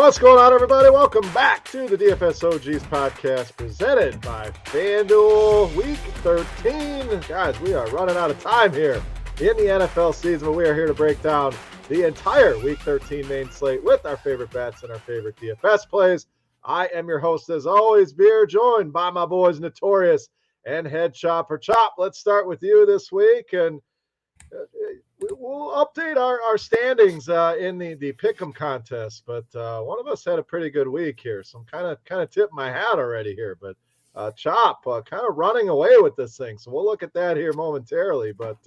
What's going on, everybody? Welcome back to the DFS OGs podcast presented by FanDuel. Week 13. Guys, we are running out of time here in the NFL season, but we are here to break down the entire Week 13 main slate with our favorite bets and our favorite DFS plays. I am your host, as always, Beer, joined by my boys Notorious and Head Chopper. Chop, let's start with you this week, and we'll update our standings in the Pick'em contest. But one of us had a pretty good week here, so I'm kind of tipping my hat already here. But Chop, kind of running away with this thing, so we'll look at that here momentarily. But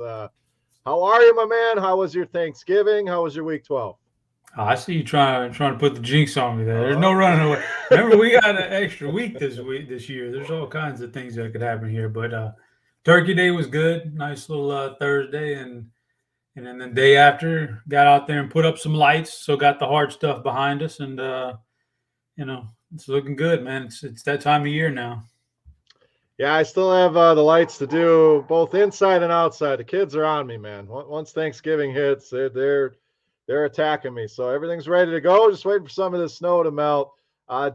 how are you, my man? How was your Thanksgiving? How was your Week 12? I see you trying to put the jinx on me there. There's no running away. Remember, we got an extra week this year. There's all kinds of things that could happen here. But Turkey Day was good. Nice little Thursday. And then the day after, got out there and put up some lights. So got the hard stuff behind us. And, it's looking good, man. It's that time of year now. Yeah, I still have the lights to do both inside and outside. The kids are on me, man. Once Thanksgiving hits, they're attacking me. So everything's ready to go. Just waiting for some of this snow to melt.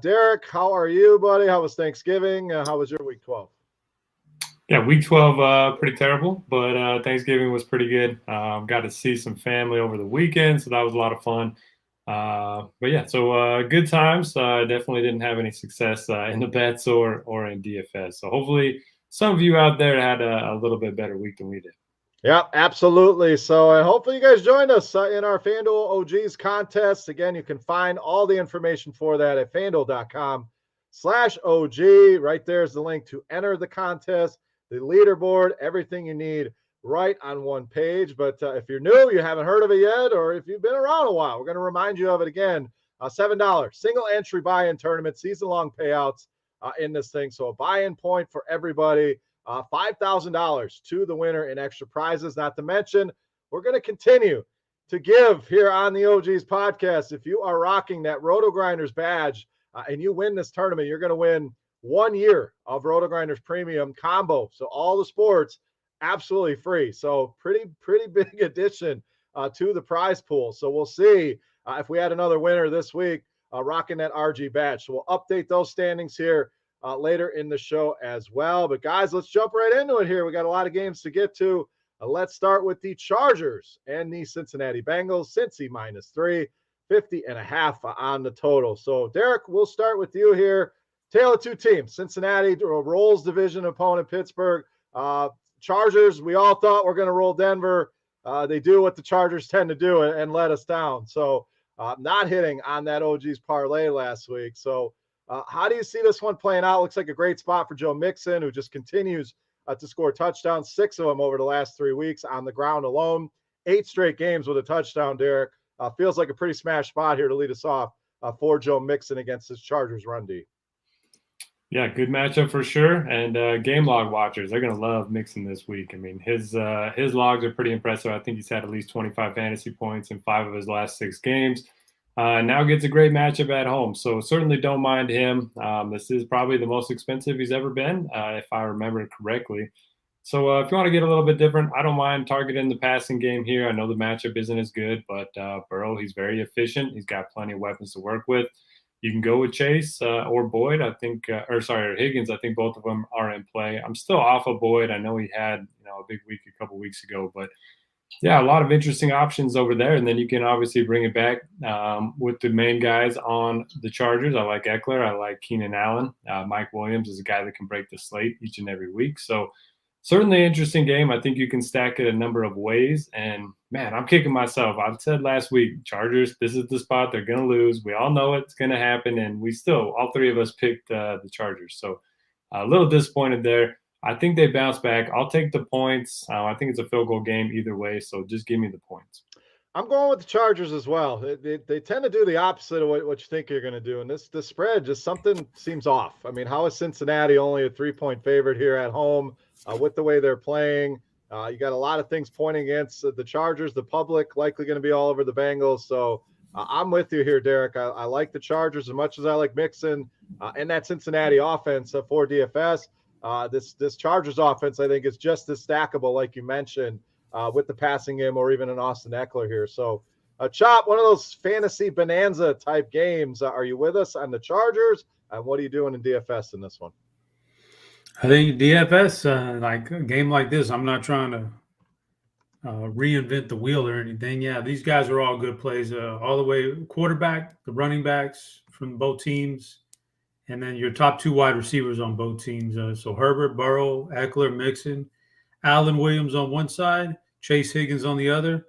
Derek, how are you, buddy? How was Thanksgiving? How was your Week 12? Yeah, Week 12, pretty terrible, but Thanksgiving was pretty good. Got to see some family over the weekend, so that was a lot of fun. Good times. Definitely didn't have any success in the bets or in DFS. So hopefully some of you out there had a little bit better week than we did. Yeah, absolutely. So hopefully you guys joined us in our FanDuel OGs contest. Again, you can find all the information for that at FanDuel.com/OG. Right there is the link to enter the contest, the leaderboard, everything you need right on one page. But if you're new, you haven't heard of it yet, or if you've been around a while, we're going to remind you of it again. $7 single entry buy-in tournament, season-long payouts in this thing. So a buy-in point for everybody. $5,000 to the winner in extra prizes. Not to mention, we're going to continue to give here on the OGs podcast. If you are rocking that RotoGrinders badge and you win this tournament, you're going to win 1 year of RotoGrinders premium combo. So all the sports absolutely free. So pretty big addition to the prize pool. So we'll see if we had another winner this week rocking that RG badge. So we'll update those standings here later in the show as well. But guys, let's jump right into it here. We got a lot of games to get to. Let's start with the Chargers and the Cincinnati Bengals. Cincy -3, 50.5 on the total. So Derek, we'll start with you here. Tale of two teams. Cincinnati rolls division opponent Pittsburgh. Chargers, we all thought we're going to roll Denver. They do what the Chargers tend to do and let us down. So not hitting on that OG's parlay last week. So how do you see this one playing out? Looks like a great spot for Joe Mixon, who just continues to score touchdowns, 6 of them over the last 3 weeks on the ground alone. 8 straight games with a touchdown, Derek. Feels like a pretty smash spot here to lead us off for Joe Mixon against this Chargers run D. Yeah, good matchup for sure. And game log watchers, they're going to love Mixon this week. I mean, his logs are pretty impressive. I think he's had at least 25 fantasy points in 5 of his last 6 games. Now gets a great matchup at home, so certainly don't mind him. This is probably the most expensive he's ever been, if I remember correctly. So if you want to get a little bit different, I don't mind targeting the passing game here. I know the matchup isn't as good, but Burrow, he's very efficient. He's got plenty of weapons to work with. You can go with Chase or Boyd, I think, or Higgins. I think both of them are in play. I'm still off of Boyd. I know he had a big week a couple weeks ago, but yeah, a lot of interesting options over there. And then you can obviously bring it back with the main guys on the Chargers. I like Eckler. I like Keenan Allen. Mike Williams is a guy that can break the slate each and every week. So certainly interesting game. I think you can stack it a number of ways. And, man, I'm kicking myself. I said last week, Chargers, this is the spot. They're going to lose. We all know it's going to happen. And we still, all 3 of us picked the Chargers. So a little disappointed there. I think they bounce back. I'll take the points. I think it's a field goal game either way, so just give me the points. I'm going with the Chargers as well. They tend to do the opposite of what you think you're going to do. And the spread, just something seems off. I mean, how is Cincinnati only a 3-point favorite here at home with the way they're playing? You got a lot of things pointing against the Chargers. The public likely going to be all over the Bengals. So I'm with you here, Derek. I like the Chargers as much as I like Mixon and that Cincinnati offense for DFS. This Chargers offense, I think, is just as stackable, like you mentioned, with the passing game or even an Austin Eckler here. So Chop, one of those fantasy bonanza type games. Are you with us on the Chargers? And what are you doing in DFS in this one? I think DFS, like a game like this, I'm not trying to reinvent the wheel or anything. Yeah, these guys are all good plays, all the way quarterback, the running backs from both teams, and then your top 2 wide receivers on both teams. So Herbert, Burrow, Eckler, Mixon, Allen Williams on one side, Chase Higgins on the other.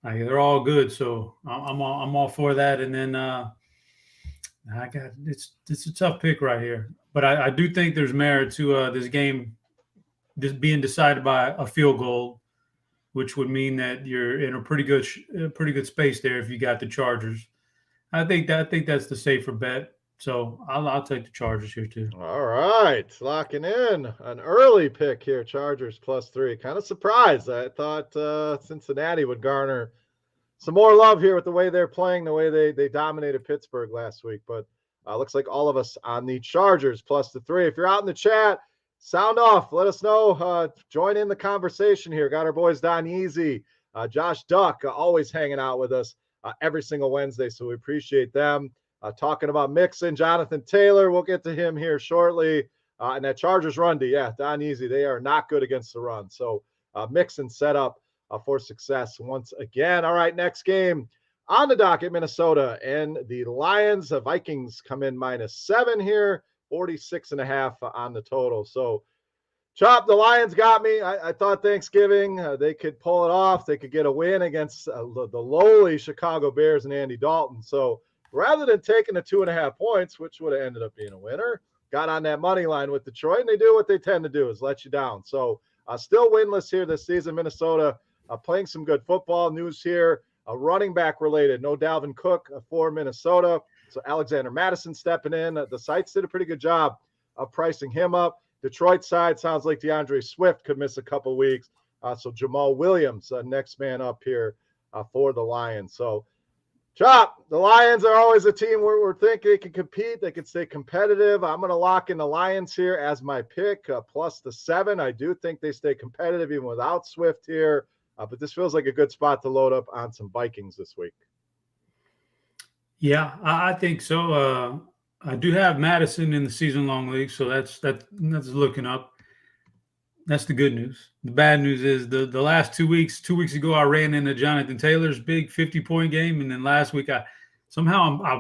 Like, they're all good, so I'm all for that. And then it's a tough pick right here, but I do think there's merit to this game just being decided by a field goal, which would mean that you're in a pretty good space there if you got the Chargers. I think that's the safer bet. So I'll take the Chargers here too. All right, locking in an early pick here. Chargers +3. Kind of surprised. I thought Cincinnati would garner some more love here with the way they're playing, the way they dominated Pittsburgh last week. But looks like all of us on the Chargers +3. If you're out in the chat, sound off. Let us know. Join in the conversation here. Got our boys Don Easy, Josh Duck, always hanging out with us every single Wednesday. So we appreciate them. Talking about Mixon, Jonathan Taylor. We'll get to him here shortly. And that Chargers run D. Yeah, Don Easy. They are not good against the run. So Mixon set up for success once again. All right, next game on the docket, Minnesota and the Lions. The Vikings come in -7 here. 46.5 on the total. So, Chop, the Lions got me. I thought Thanksgiving they could pull it off. They could get a win against the lowly Chicago Bears and Andy Dalton. So, rather than taking the 2.5 points, which would have ended up being a winner, got on that money line with Detroit, and they do what they tend to do, is let you down. So, still winless here this season. Minnesota playing some good football. News here, running back related. No Dalvin Cook for Minnesota. So Alexander Madison stepping in. The sites did a pretty good job of pricing him up. Detroit side sounds like DeAndre Swift could miss a couple weeks. So Jamal Williams, next man up here for the Lions. So, Chop, the Lions are always a team where we're thinking they can compete. They can stay competitive. I'm going to lock in the Lions here as my pick, +7. I do think they stay competitive even without Swift here. But this feels like a good spot to load up on some Vikings this week. Yeah, I think so. I do have Madison in the season-long league, so that's looking up. That's the good news. The bad news is the last 2 weeks. 2 weeks ago, I ran into Jonathan Taylor's big 50-point game, and then last week I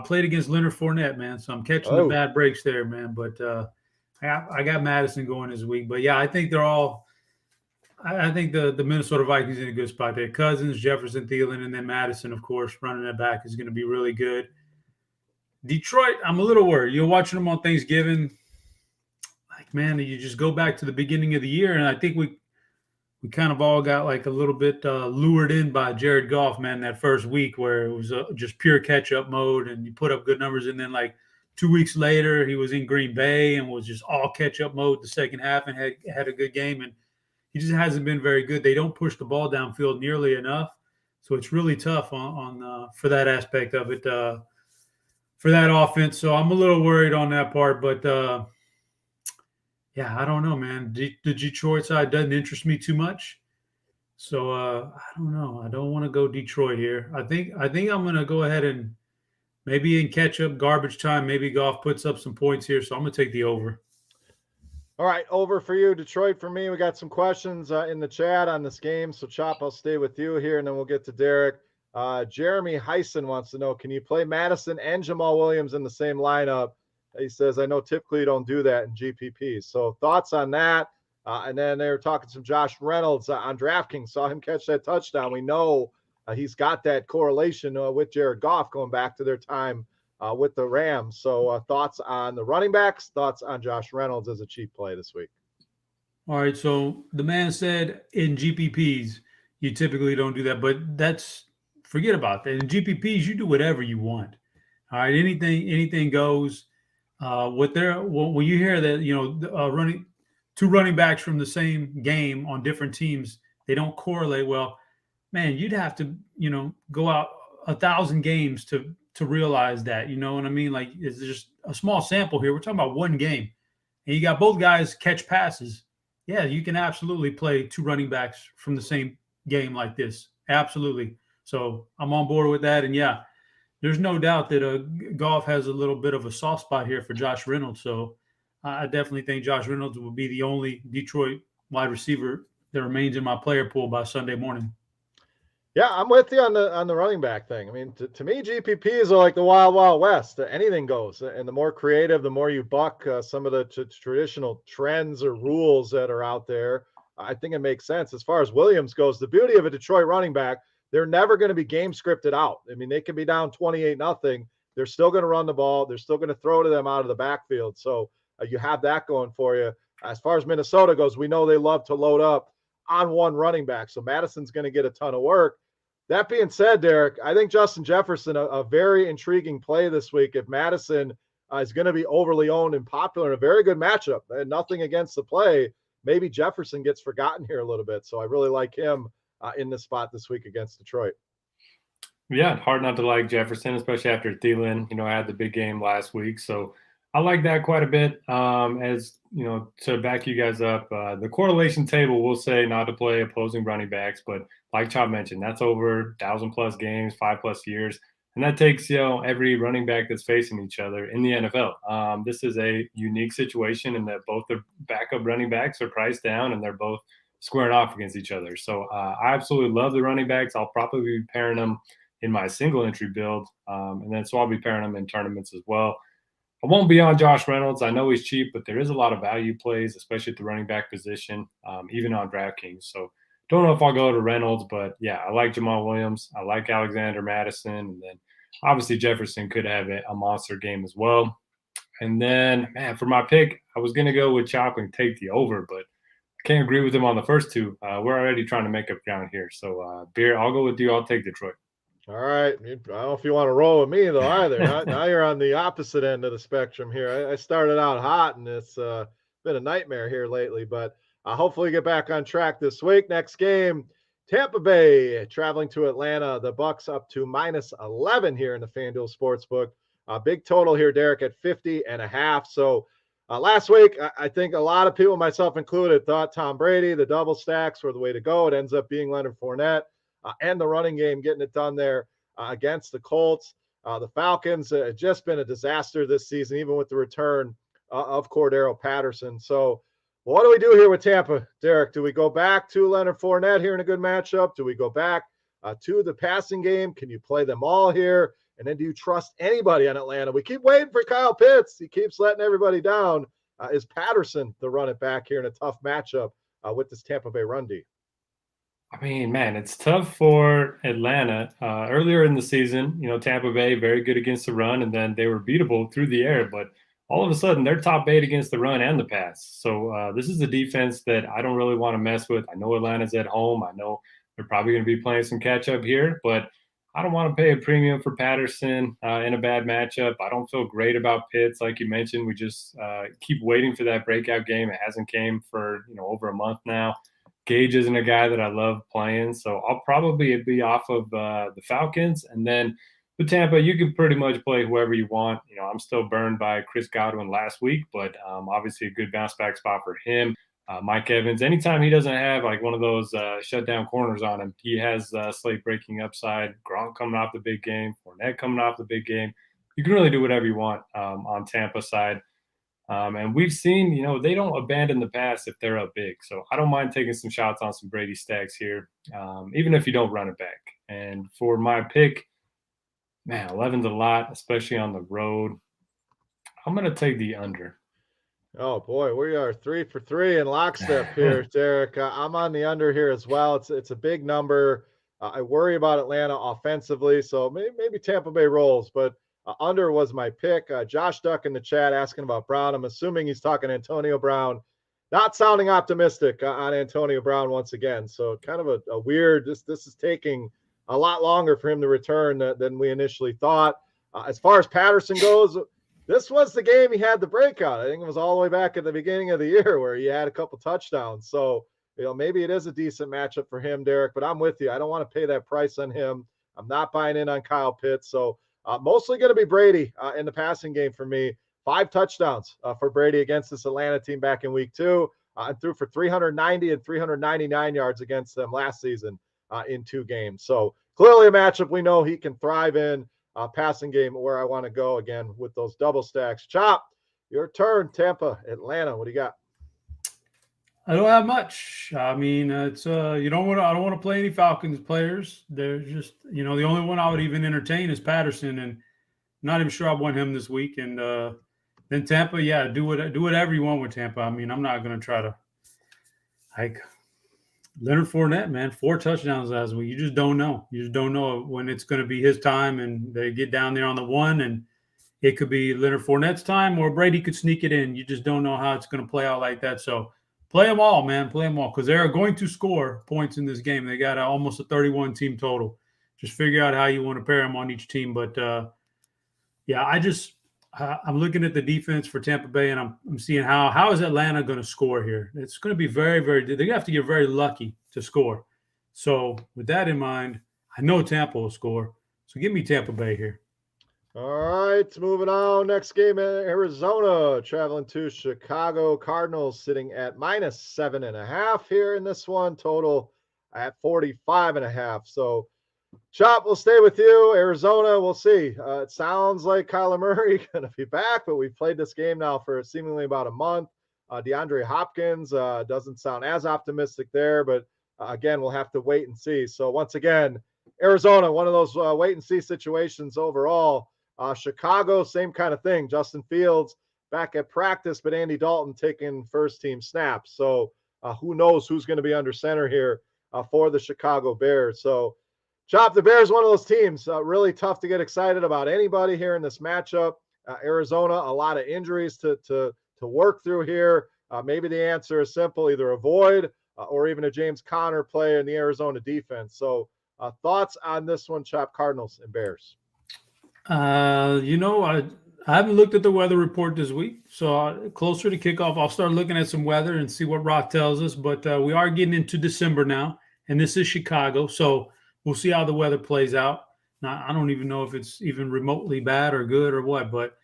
played against Leonard Fournette, man. So I'm catching the bad breaks there, man. But I got Madison going this week. But yeah, I think they're all. I think the Minnesota Vikings in a good spot there. Cousins, Jefferson, Thielen, and then Madison, of course, running it back is going to be really good. Detroit, I'm a little worried. You're watching them on Thanksgiving. Like, man, you just go back to the beginning of the year, and I think we kind of all got like a little bit lured in by Jared Goff, man, that first week where it was just pure catch-up mode, and you put up good numbers, and then like 2 weeks later, he was in Green Bay and was just all catch-up mode the second half and had a good game, and he just hasn't been very good. They don't push the ball downfield nearly enough, so it's really tough on for that aspect of it for that offense. So I'm a little worried on that part, but yeah, I don't know, man. The Detroit side doesn't interest me too much, so I don't know. I don't want to go Detroit here. I think I'm going to go ahead and maybe in catch-up garbage time, maybe Goff puts up some points here, so I'm going to take the over. All right, over for you, Detroit for me. We got some questions in the chat on this game. So, Chop, I'll stay with you here, and then we'll get to Derek. Jeremy Heisen wants to know, can you play Madison and Jamal Williams in the same lineup? He says, I know typically you don't do that in GPPs. So, thoughts on that? And then they were talking to Josh Reynolds on DraftKings. Saw him catch that touchdown. We know he's got that correlation with Jared Goff going back to their time with the Rams. So thoughts on the running backs, thoughts on Josh Reynolds as a cheap play this week. All right. So the man said in GPPs, you typically don't do that, but forget about that. In GPPs, you do whatever you want. All right. Anything goes. When you hear that, two running backs from the same game on different teams, they don't correlate well, man, you'd have to, go out 1,000 games to realize that, you know what I mean? Like, it's just a small sample here. We're talking about one game, and you got both guys catch passes. Yeah, you can absolutely play two running backs from the same game like this. Absolutely. So I'm on board with that. And yeah, there's no doubt that Goff has a little bit of a soft spot here for Josh Reynolds. So I definitely think Josh Reynolds will be the only Detroit wide receiver that remains in my player pool by Sunday morning. Yeah, I'm with you on the running back thing. I mean, to me, GPPs are like the wild, wild west. Anything goes, and the more creative, the more you buck some of the traditional trends or rules that are out there. I think it makes sense. As far as Williams goes, the beauty of a Detroit running back, they're never going to be game scripted out. I mean, they can be down 28-0. They're still going to run the ball. They're still going to throw to them out of the backfield. So you have that going for you. As far as Minnesota goes, we know they love to load up on one running back. So Madison's going to get a ton of work. That being said, Derek, I think Justin Jefferson, a very intriguing play this week. If Madison is going to be overly owned and popular in a very good matchup, and nothing against the play, maybe Jefferson gets forgotten here a little bit. So I really like him in this spot this week against Detroit. Yeah, hard not to like Jefferson, especially after Thielen, had the big game last week. So I like that quite a bit. As to back you guys up, the correlation table will say not to play opposing running backs, but like Chop mentioned, that's over 1,000+ games, 5+ years, and that takes every running back that's facing each other in the NFL. This is a unique situation in that both the backup running backs are priced down, and they're both squaring off against each other. So I absolutely love the running backs. I'll probably be pairing them in my single entry build, and then so I'll be pairing them in tournaments as well. I won't be on Josh Reynolds. I know he's cheap, but there is a lot of value plays, especially at the running back position, even on DraftKings. So don't know if I'll go to Reynolds, but yeah, I like Jamal Williams. I like Alexander Madison. And then obviously Jefferson could have a monster game as well. And then, man, for my pick, I was going to go with Chop and take the over, but I can't agree with him on the first two. We're already trying to make up ground here. So, Beer, I'll go with you. I'll take Detroit. All right. I don't know if you want to roll with me, though, either. Now you're on the opposite end of the spectrum here. I started out hot, and it's been a nightmare here lately, but hopefully get back on track this week. Next game, Tampa Bay traveling to Atlanta. The Bucks up to -11 here in the FanDuel Sportsbook. Big total here, Derek, at 50.5. So last week, I think a lot of people, myself included, thought Tom Brady, the double stacks were the way to go. It ends up being Leonard Fournette. And the running game getting it done there against the Colts. The Falcons have just been a disaster this season, even with the return of Cordero Patterson. So what do we do here with Tampa, Derek? Do we go back to Leonard Fournette here in a good matchup? Do we go back to the passing game? Can you play them all here? And then do you trust anybody on Atlanta? We keep waiting for Kyle Pitts. He keeps letting everybody down. Is Patterson the run it back here in a tough matchup with this Tampa Bay run D? I mean, man, it's tough for Atlanta. Earlier in the season, Tampa Bay, very good against the run, and then they were beatable through the air. But all of a sudden, they're top 8 against the run and the pass. So this is a defense that I don't really want to mess with. I know Atlanta's at home. I know they're probably going to be playing some catch-up here, but I don't want to pay a premium for Patterson in a bad matchup. I don't feel great about Pitts. Like you mentioned, we just keep waiting for that breakout game. It hasn't came for over a month now. Gage isn't a guy that I love playing, so I'll probably be off of the Falcons. And then with Tampa, you can pretty much play whoever you want. I'm still burned by Chris Godwin last week, but obviously a good bounce back spot for him. Mike Evans, anytime he doesn't have like one of those shutdown corners on him, he has slate breaking upside. Gronk coming off the big game, Fournette coming off the big game. You can really do whatever you want on Tampa side. And we've seen, they don't abandon the pass if they're up big. So I don't mind taking some shots on some Brady stacks here, even if you don't run it back. And for my pick, man, 11's a lot, especially on the road. I'm going to take the under. Oh, boy, we are 3 for 3 in lockstep here, Derek. I'm on the under here as well. It's a big number. I worry about Atlanta offensively, so maybe Tampa Bay rolls, but under was my pick. Josh Duck in the chat asking about Brown. I'm assuming he's talking Antonio Brown. Not sounding optimistic on Antonio Brown once again. So kind of a weird, this is taking a lot longer for him to return than we initially thought. As far as Patterson goes, this was the game he had the breakout. I think it was all the way back at the beginning of the year where he had a couple touchdowns. So, maybe it is a decent matchup for him, Derek, but I'm with you. I don't want to pay that price on him. I'm not buying in on Kyle Pitts. So, mostly going to be Brady in the passing game for me. 5 touchdowns for Brady against this Atlanta team back in week 2. And threw for 390 and 399 yards against them last season in 2 games. So clearly a matchup we know he can thrive in. Passing game where I want to go again with those double stacks. Chop, your turn. Tampa, Atlanta. What do you got? I don't have much. I mean, it's I don't want to play any Falcons players. They're just, the only one I would even entertain is Patterson, and not even sure I want him this week. And then Tampa, yeah, do whatever you want with Tampa. I mean, I'm not going to try to Leonard Fournette, man, 4 touchdowns last week. You just don't know. You just don't know when it's going to be his time, and they get down there on the 1, and it could be Leonard Fournette's time, or Brady could sneak it in. You just don't know how it's going to play out like that. So play them all, man. Play them all, because they're going to score points in this game. They got almost a 31 team total. Just figure out how you want to pair them on each team. But I'm looking at the defense for Tampa Bay, and I'm seeing how is Atlanta going to score here. It's going to be very, very – they're going to have to get very lucky to score. So with that in mind, I know Tampa will score. So give me Tampa Bay here. All right, moving on. Next game, Arizona traveling to Chicago. Cardinals sitting at -7.5 here in this one. Total at 45.5. So Chop, we'll stay with you. Arizona, we'll see. It sounds like Kyler Murray going to be back, but we've played this game now for seemingly about a month. DeAndre Hopkins doesn't sound as optimistic there, but again, we'll have to wait and see. So once again, Arizona, one of those wait and see situations overall. Chicago, same kind of thing. Justin Fields back at practice, but Andy Dalton taking first team snaps. So who knows who's going to be under center here for the Chicago Bears. So Chop, the Bears, one of those teams, really tough to get excited about anybody here in this matchup. Arizona, a lot of injuries to work through here. Maybe the answer is simple, either avoid or even a James Conner play in the Arizona defense. So thoughts on this one, Chop, Cardinals and Bears? I haven't looked at the weather report this week. So closer to kickoff, I'll start looking at some weather and see what Rock tells us. But we are getting into December now, and this is Chicago. So we'll see how the weather plays out. Now, I don't even know if it's even remotely bad or good or what, but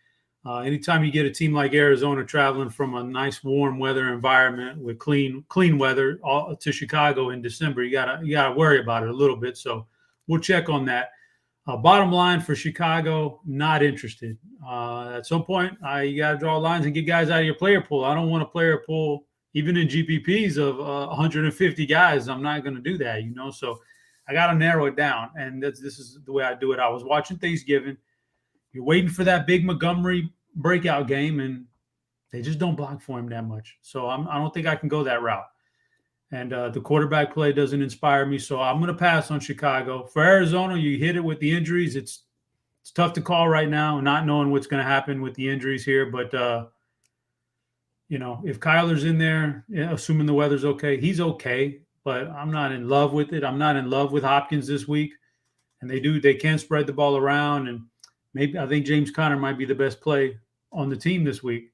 anytime you get a team like Arizona traveling from a nice warm weather environment with clean weather to Chicago in December, you gotta worry about it a little bit. So we'll check on that. Bottom line for Chicago, not interested. At some point, you got to draw lines and get guys out of your player pool. I don't want a player pool, even in GPPs, of 150 guys. I'm not going to do that, So I got to narrow it down, and this is the way I do it. I was watching Thanksgiving. You're waiting for that big Montgomery breakout game, and they just don't block for him that much. So I don't think I can go that route. And the quarterback play doesn't inspire me, so I'm going to pass on Chicago. For Arizona, you hit it with the injuries. It's tough to call right now, not knowing what's going to happen with the injuries here. But, if Kyler's in there, assuming the weather's okay, he's okay. But I'm not in love with it. I'm not in love with Hopkins this week. And they can spread the ball around. And I think James Conner might be the best play on the team this week.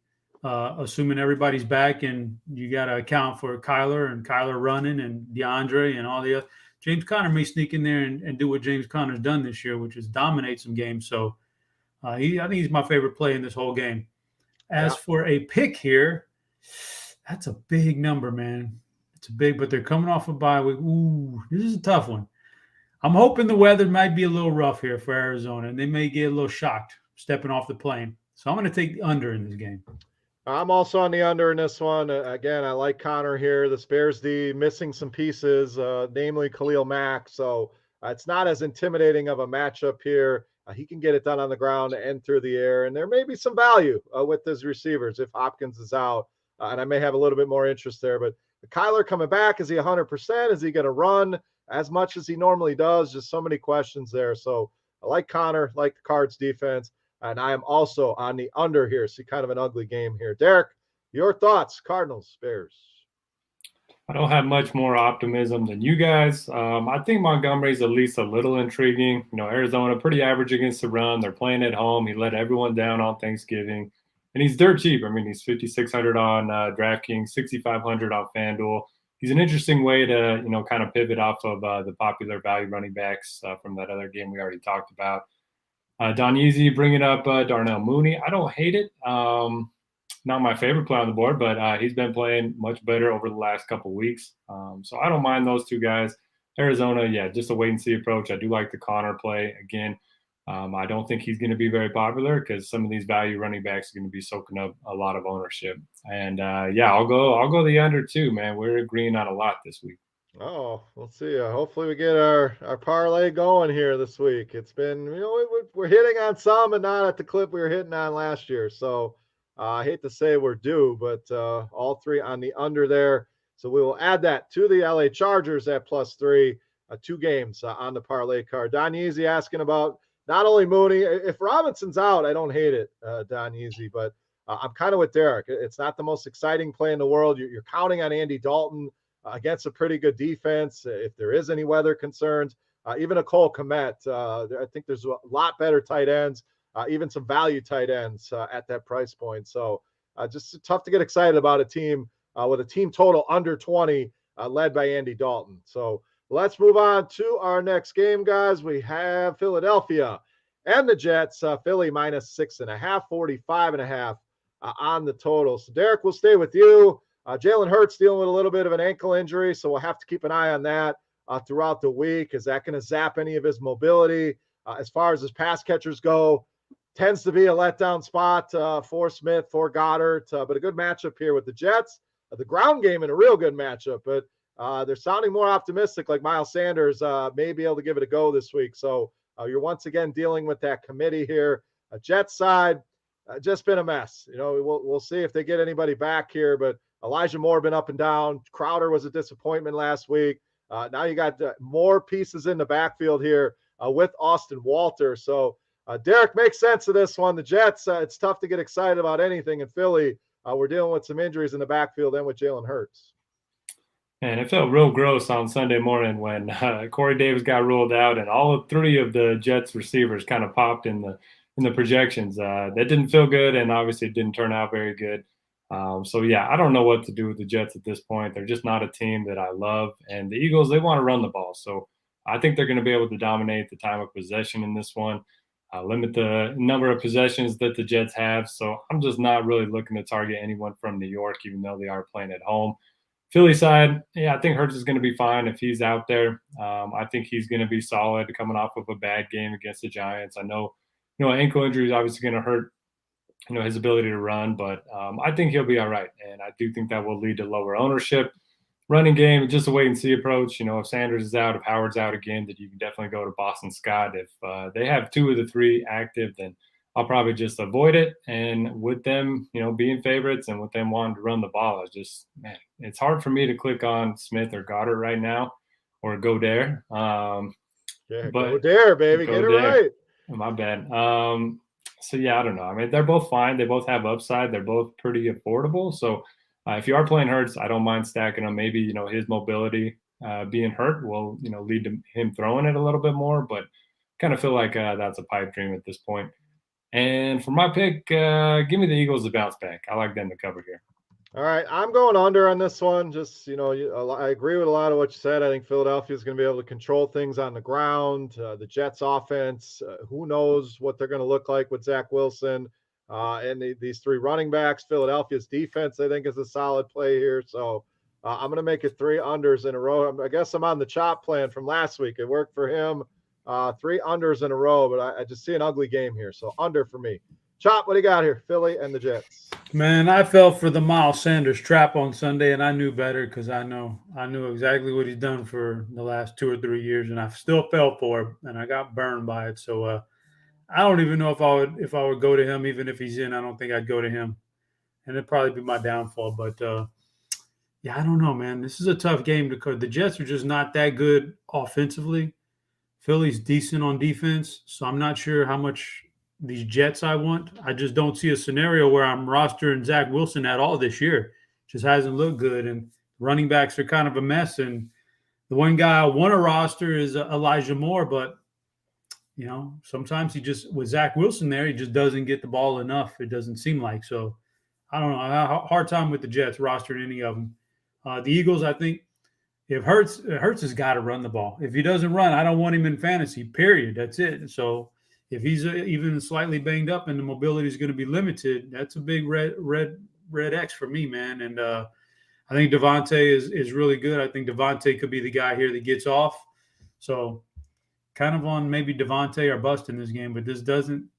Assuming everybody's back, and you got to account for Kyler running and DeAndre and all the other. James Conner may sneak in there and do what James Conner's done this year, which is dominate some games. So I think he's my favorite play in this whole game. As for a pick here, that's a big number, man. It's big, but they're coming off a bye week. Ooh, this is a tough one. I'm hoping the weather might be a little rough here for Arizona, and they may get a little shocked stepping off the plane. So I'm going to take the under in this game. I'm also on the under in this one. Again, I like Conner here. The Bears D missing some pieces, namely Khalil Mack. So it's not as intimidating of a matchup here. He can get it done on the ground and through the air. And there may be some value with his receivers if Hopkins is out. And I may have a little bit more interest there. But Kyler coming back, is he 100%? Is he going to run as much as he normally does? Just so many questions there. So I like Conner, like the Cards defense. And I am also on the under here. See, kind of an ugly game here. Derek, your thoughts, Cardinals, Bears? I don't have much more optimism than you guys. I think Montgomery's at least a little intriguing. Arizona, pretty average against the run. They're playing at home. He let everyone down on Thanksgiving. And he's dirt cheap. I mean, he's $5,600 on DraftKings, $6,500 on FanDuel. He's an interesting way to, kind of pivot off of the popular value running backs from that other game we already talked about. Donese bringing up Darnell Mooney. I don't hate it. Not my favorite play on the board, but he's been playing much better over the last couple of weeks. So I don't mind those two guys. Arizona, yeah, just a wait and see approach. I do like the Connor play again. I don't think he's going to be very popular because some of these value running backs are going to be soaking up a lot of ownership. And yeah, I'll go the under too, man. We're agreeing on a lot this week. Oh, we'll see. Hopefully we get our parlay going here this week. It's been, we're hitting on some and not at the clip we were hitting on last year. So I hate to say we're due, but all three on the under there. So we will add that to the LA Chargers at +3, 2 games on the parlay card. Don Yeezy asking about not only Mooney. If Robinson's out, I don't hate it, Don Yeezy, but I'm kind of with Derek. It's not the most exciting play in the world. You're counting on Andy Dalton against a pretty good defense. If there is any weather concerns, even a Cole Kmet, I think there's a lot better tight ends, even some value tight ends at that price point. So just tough to get excited about a team with a team total under 20 led by Andy Dalton. So let's move on to our next game, guys. We have Philadelphia and the Jets. Philly -6.5, 45.5 on the total. So Derek, we'll stay with you. Jalen Hurts dealing with a little bit of an ankle injury, so we'll have to keep an eye on that throughout the week. Is that going to zap any of his mobility? As far as his pass catchers go, tends to be a letdown spot for Smith, for Goddard, but a good matchup here with the Jets. The ground game in a real good matchup, but they're sounding more optimistic, like Miles Sanders may be able to give it a go this week. So you're once again dealing with that committee here. Jets side, just been a mess. We'll see if they get anybody back here, but Elijah Moore been up and down. Crowder was a disappointment last week. Now you got more pieces in the backfield here with Austin Walter. So Derek, makes sense of this one. The Jets, it's tough to get excited about anything in Philly. We're dealing with some injuries in the backfield and with Jalen Hurts. And it felt real gross on Sunday morning when Corey Davis got ruled out and all 3 of the Jets receivers kind of popped in the projections. That didn't feel good, and obviously it didn't turn out very good. So, yeah, I don't know what to do with the Jets at this point. They're just not a team that I love. And the Eagles, they want to run the ball. So I think they're going to be able to dominate the time of possession in this one, limit the number of possessions that the Jets have. So I'm just not really looking to target anyone from New York, even though they are playing at home. Philly side, yeah, I think Hurts is going to be fine if he's out there. I think he's going to be solid coming off of a bad game against the Giants. I know, ankle injury is obviously going to hurt his ability to run, but I think he'll be all right. And I do think that will lead to lower ownership. Running game, just a wait and see approach. If Sanders is out, if Howard's out again, then you can definitely go to Boston Scott. If they have 2 of the 3 active, then I'll probably just avoid it. And with them, being favorites and with them wanting to run the ball, it's hard for me to click on Smith or Goddard right now or Godare. Yeah, Godare, baby. Get it right. My bad. So, yeah, I don't know. I mean, they're both fine. They both have upside. They're both pretty affordable. So, if you are playing Hurts, I don't mind stacking them. Maybe, his mobility being hurt will, lead to him throwing it a little bit more. But kind of feel like that's a pipe dream at this point. And for my pick, give me the Eagles to bounce back. I like them to cover here. All right, I'm going under on this one. Just, I agree with a lot of what you said. I think Philadelphia is going to be able to control things on the ground. The Jets offense, who knows what they're going to look like with Zach Wilson and these 3 running backs. Philadelphia's defense, I think, is a solid play here. So I'm going to make it 3 unders in a row. I guess I'm on the chop plan from last week. It worked for him. 3 unders in a row, but I just see an ugly game here. So under for me. Chop, what do you got here? Philly and the Jets. Man, I fell for the Miles Sanders trap on Sunday, and I knew better because I knew exactly what he's done for the last 2 or 3 years, and I still fell for it, and I got burned by it. So I don't even know if I would go to him, even if he's in. I don't think I'd go to him, and it'd probably be my downfall. But yeah, I don't know, man. This is a tough game to cover. The Jets are just not that good offensively. Philly's decent on defense, so I'm not sure how much these Jets I want. I just don't see a scenario where I'm rostering Zach Wilson at all this year. Just hasn't looked good, and running backs are kind of a mess. And the one guy I want to roster is Elijah Moore, but sometimes with Zach Wilson there, he just doesn't get the ball enough. It doesn't seem like. So I don't know. I have a hard time with the Jets rostering any of them. The Eagles, I think, if Hurts has got to run the ball. If he doesn't run, I don't want him in fantasy, period. That's it. So if he's even slightly banged up and the mobility is going to be limited, that's a big red X for me, man. And I think Devontae is really good. I think Devontae could be the guy here that gets off. So kind of on maybe Devontae or bust in this game, but this doesn't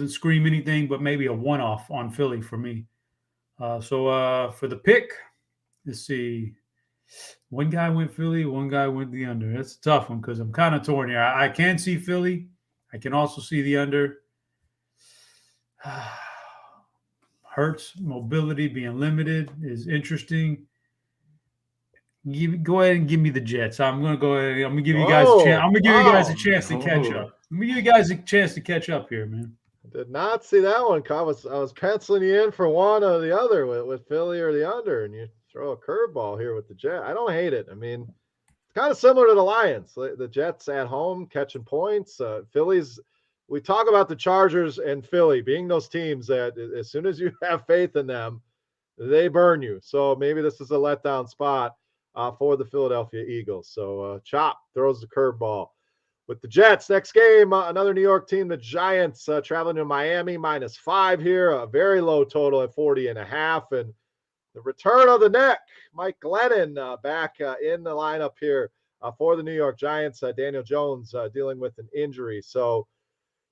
scream anything but maybe a one-off on Philly for me. So for the pick, let's see. One guy went Philly, one guy went the under. That's a tough one because I'm kind of torn here. I can see Philly. I can also see the under. Hurts mobility being limited is interesting. Go ahead and give me the Jets. I'm going to go ahead. I'm going to give you guys a chance. I'm going to give you guys a chance to catch up. I'm going to give you guys a chance to catch up here, man. Did not see that one. I was penciling you in for one or the other with Philly or the under, and you throw a curveball here with the Jets. I don't hate it. I mean, it's kind of similar to the Lions. The Jets at home catching points. Philly's. We talk about the Chargers and Philly being those teams that as soon as you have faith in them, they burn you. So maybe this is a letdown spot for the Philadelphia Eagles. So Chop throws the curveball. With the Jets, next game, another New York team, the Giants, traveling to Miami, -5 here, a very low total at 40.5. And the return of the neck, Mike Glennon back in the lineup here for the New York Giants. Daniel Jones dealing with an injury. So,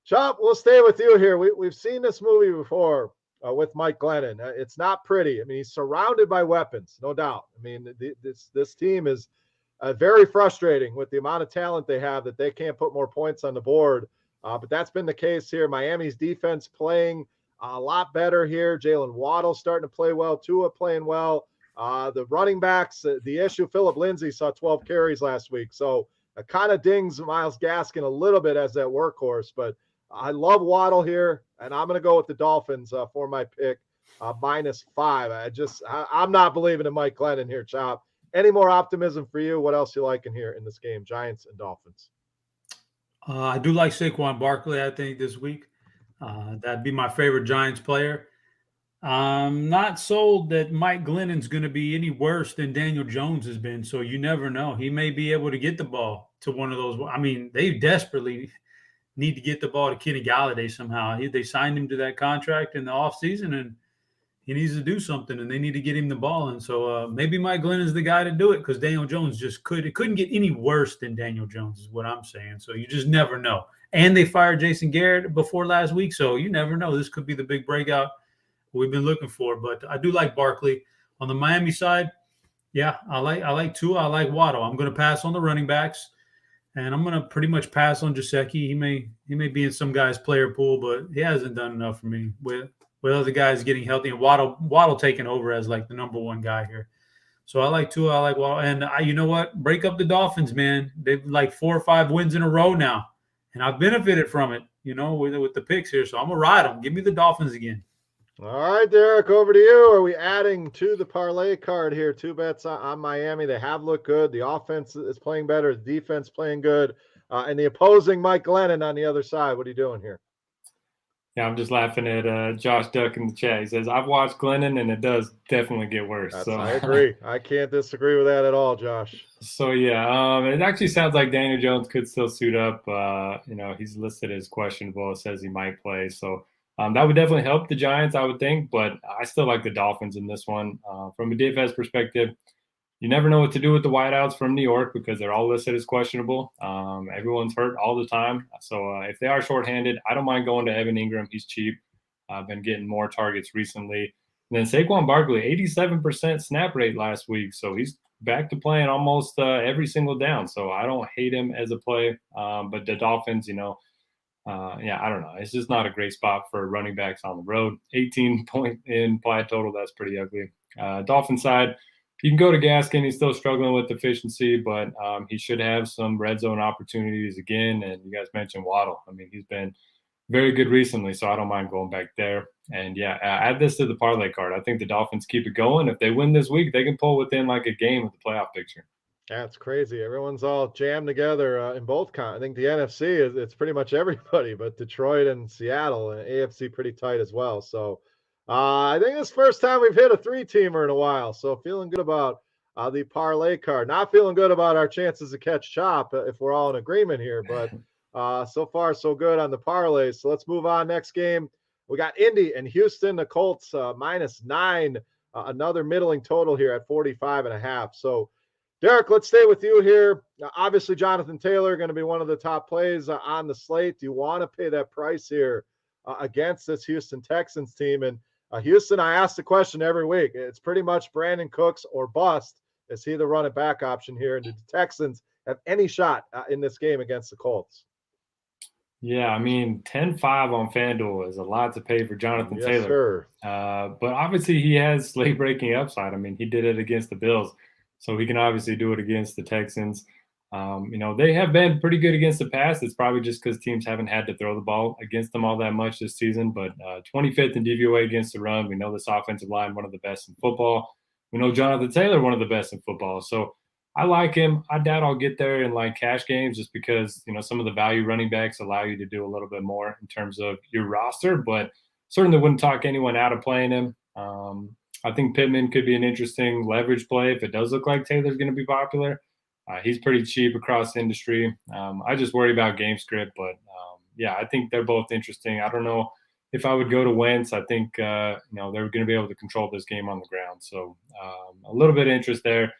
Chop, we'll stay with you here. We've seen this movie before with Mike Glennon. It's not pretty. I mean, he's surrounded by weapons, no doubt. I mean, this team is very frustrating with the amount of talent they have that they can't put more points on the board. But that's been the case here. Miami's defense playing a lot better here. Jalen Waddle starting to play well. Tua playing well. The running backs, the issue, Phillip Lindsay saw 12 carries last week. So it kind of dings Myles Gaskin a little bit as that workhorse. But I love Waddle here, and I'm going to go with the Dolphins for my pick, -5. I'm not believing in Mike Glennon here, Chop. Any more optimism for you? What else you liking here in this game, Giants and Dolphins? I do like Saquon Barkley, I think, this week. That'd be my favorite Giants player. I'm not sold that Mike Glennon's going to be any worse than Daniel Jones has been, so you never know. He may be able to get the ball to one of those. I mean, they desperately need to get the ball to Kenny Galladay somehow. They signed him to that contract in the offseason, and he needs to do something, and they need to get him the ball. And so maybe Mike Glennon's the guy to do it because Daniel Jones just couldn't get any worse than Daniel Jones is what I'm saying. So you just never know. And they fired Jason Garrett before last week, so you never know. This could be the big breakout we've been looking for. But I do like Barkley. On the Miami side, yeah, I like Tua. I like Waddle. I'm going to pass on the running backs, and I'm going to pretty much pass on Gesicki. He may be in some guy's player pool, but he hasn't done enough for me with other guys getting healthy and Waddle taking over as like the number one guy here. So I like Tua, I like Waddle. And you know what? Break up the Dolphins, man. They've like 4 or 5 wins in a row now. And I've benefited from it, with the picks here. So I'm going to ride them. Give me the Dolphins again. All right, Derek, over to you. Are we adding to the parlay card here? 2 bets on Miami. They have looked good. The offense is playing better. The defense playing good. And the opposing Mike Glennon on the other side. What are you doing here? Yeah, I'm just laughing at Josh Duck in the chat. He says, I've watched Glennon, and it does definitely get worse. I agree. I can't disagree with that at all, Josh. So, yeah, it actually sounds like Daniel Jones could still suit up. He's listed as questionable. It says he might play. So that would definitely help the Giants, I would think. But I still like the Dolphins in this one. From a DFS perspective, you never know what to do with the wideouts from New York because they're all listed as questionable. Everyone's hurt all the time. So if they are shorthanded, I don't mind going to Evan Ingram. He's cheap. I've been getting more targets recently. And then Saquon Barkley, 87% snap rate last week. So he's back to playing almost every single down. So I don't hate him as a play. But the Dolphins, I don't know. It's just not a great spot for running backs on the road. 18-point implied total. That's pretty ugly. Dolphin side, you can go to Gaskin. He's still struggling with efficiency, but he should have some red zone opportunities again. And you guys mentioned Waddle. I mean, he's been very good recently, so I don't mind going back there. And, yeah, add this to the parlay card. I think the Dolphins keep it going. If they win this week, they can pull within like a game of the playoff picture. Yeah, it's crazy. Everyone's all jammed together in both I think the NFC it's pretty much everybody, but Detroit and Seattle and AFC pretty tight as well. So I think it's the first time we've hit a 3-teamer in a while. So feeling good about the parlay card. Not feeling good about our chances to catch Chop if we're all in agreement here, but so far so good on the parlays. So let's move on. Next game, we got Indy and Houston. The Colts -9, another middling total here at 45.5. So Derek, let's stay with you here. Obviously, Jonathan Taylor going to be one of the top plays on the slate. Do you want to pay that price here against this Houston Texans team? And Houston, I ask the question every week. It's pretty much Brandon Cooks or bust. Is he the running back option here? And do the Texans have any shot in this game against the Colts? Yeah, I mean, 10-5 on FanDuel is a lot to pay for Jonathan Taylor. Sure. But obviously he has slate-breaking upside. I mean, he did it against the Bills, so he can obviously do it against the Texans. They have been pretty good against the pass. It's probably just because teams haven't had to throw the ball against them all that much this season. But 25th in DVOA against the run. We know this offensive line, one of the best in football. We know Jonathan Taylor, one of the best in football. So I like him. I doubt I'll get there in like cash games just because, some of the value running backs allow you to do a little bit more in terms of your roster, but certainly wouldn't talk anyone out of playing him. I think Pittman could be an interesting leverage play if it does look like Taylor's going to be popular. He's pretty cheap across the industry. I just worry about game script, but yeah, I think they're both interesting. I don't know if I would go to Wentz. I think, they're going to be able to control this game on the ground. So a little bit of interest there.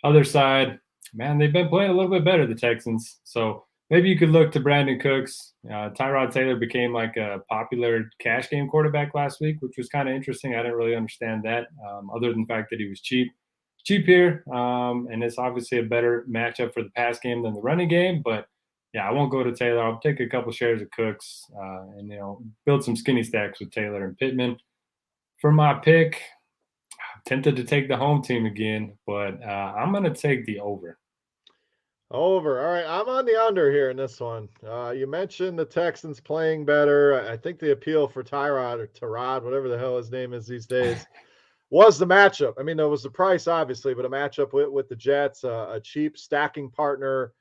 Other side, man, they've been playing a little bit better, the Texans. So maybe you could look to Brandon Cooks. Tyrod Taylor became like a popular cash game quarterback last week, which was kind of interesting. I didn't really understand that, other than the fact that he was cheap here. And it's obviously a better matchup for the pass game than the running game. But, yeah, I won't go to Taylor. I'll take a couple shares of Cooks and, build some skinny stacks with Taylor and Pittman. For my pick, tempted to take the home team again, but I'm going to take the over. Over. All right. I'm on the under here in this one. You mentioned the Texans playing better. I think the appeal for Tyrod, whatever the hell his name is these days, was the matchup. I mean, there was the price, obviously, but a matchup with the Jets, a cheap stacking partner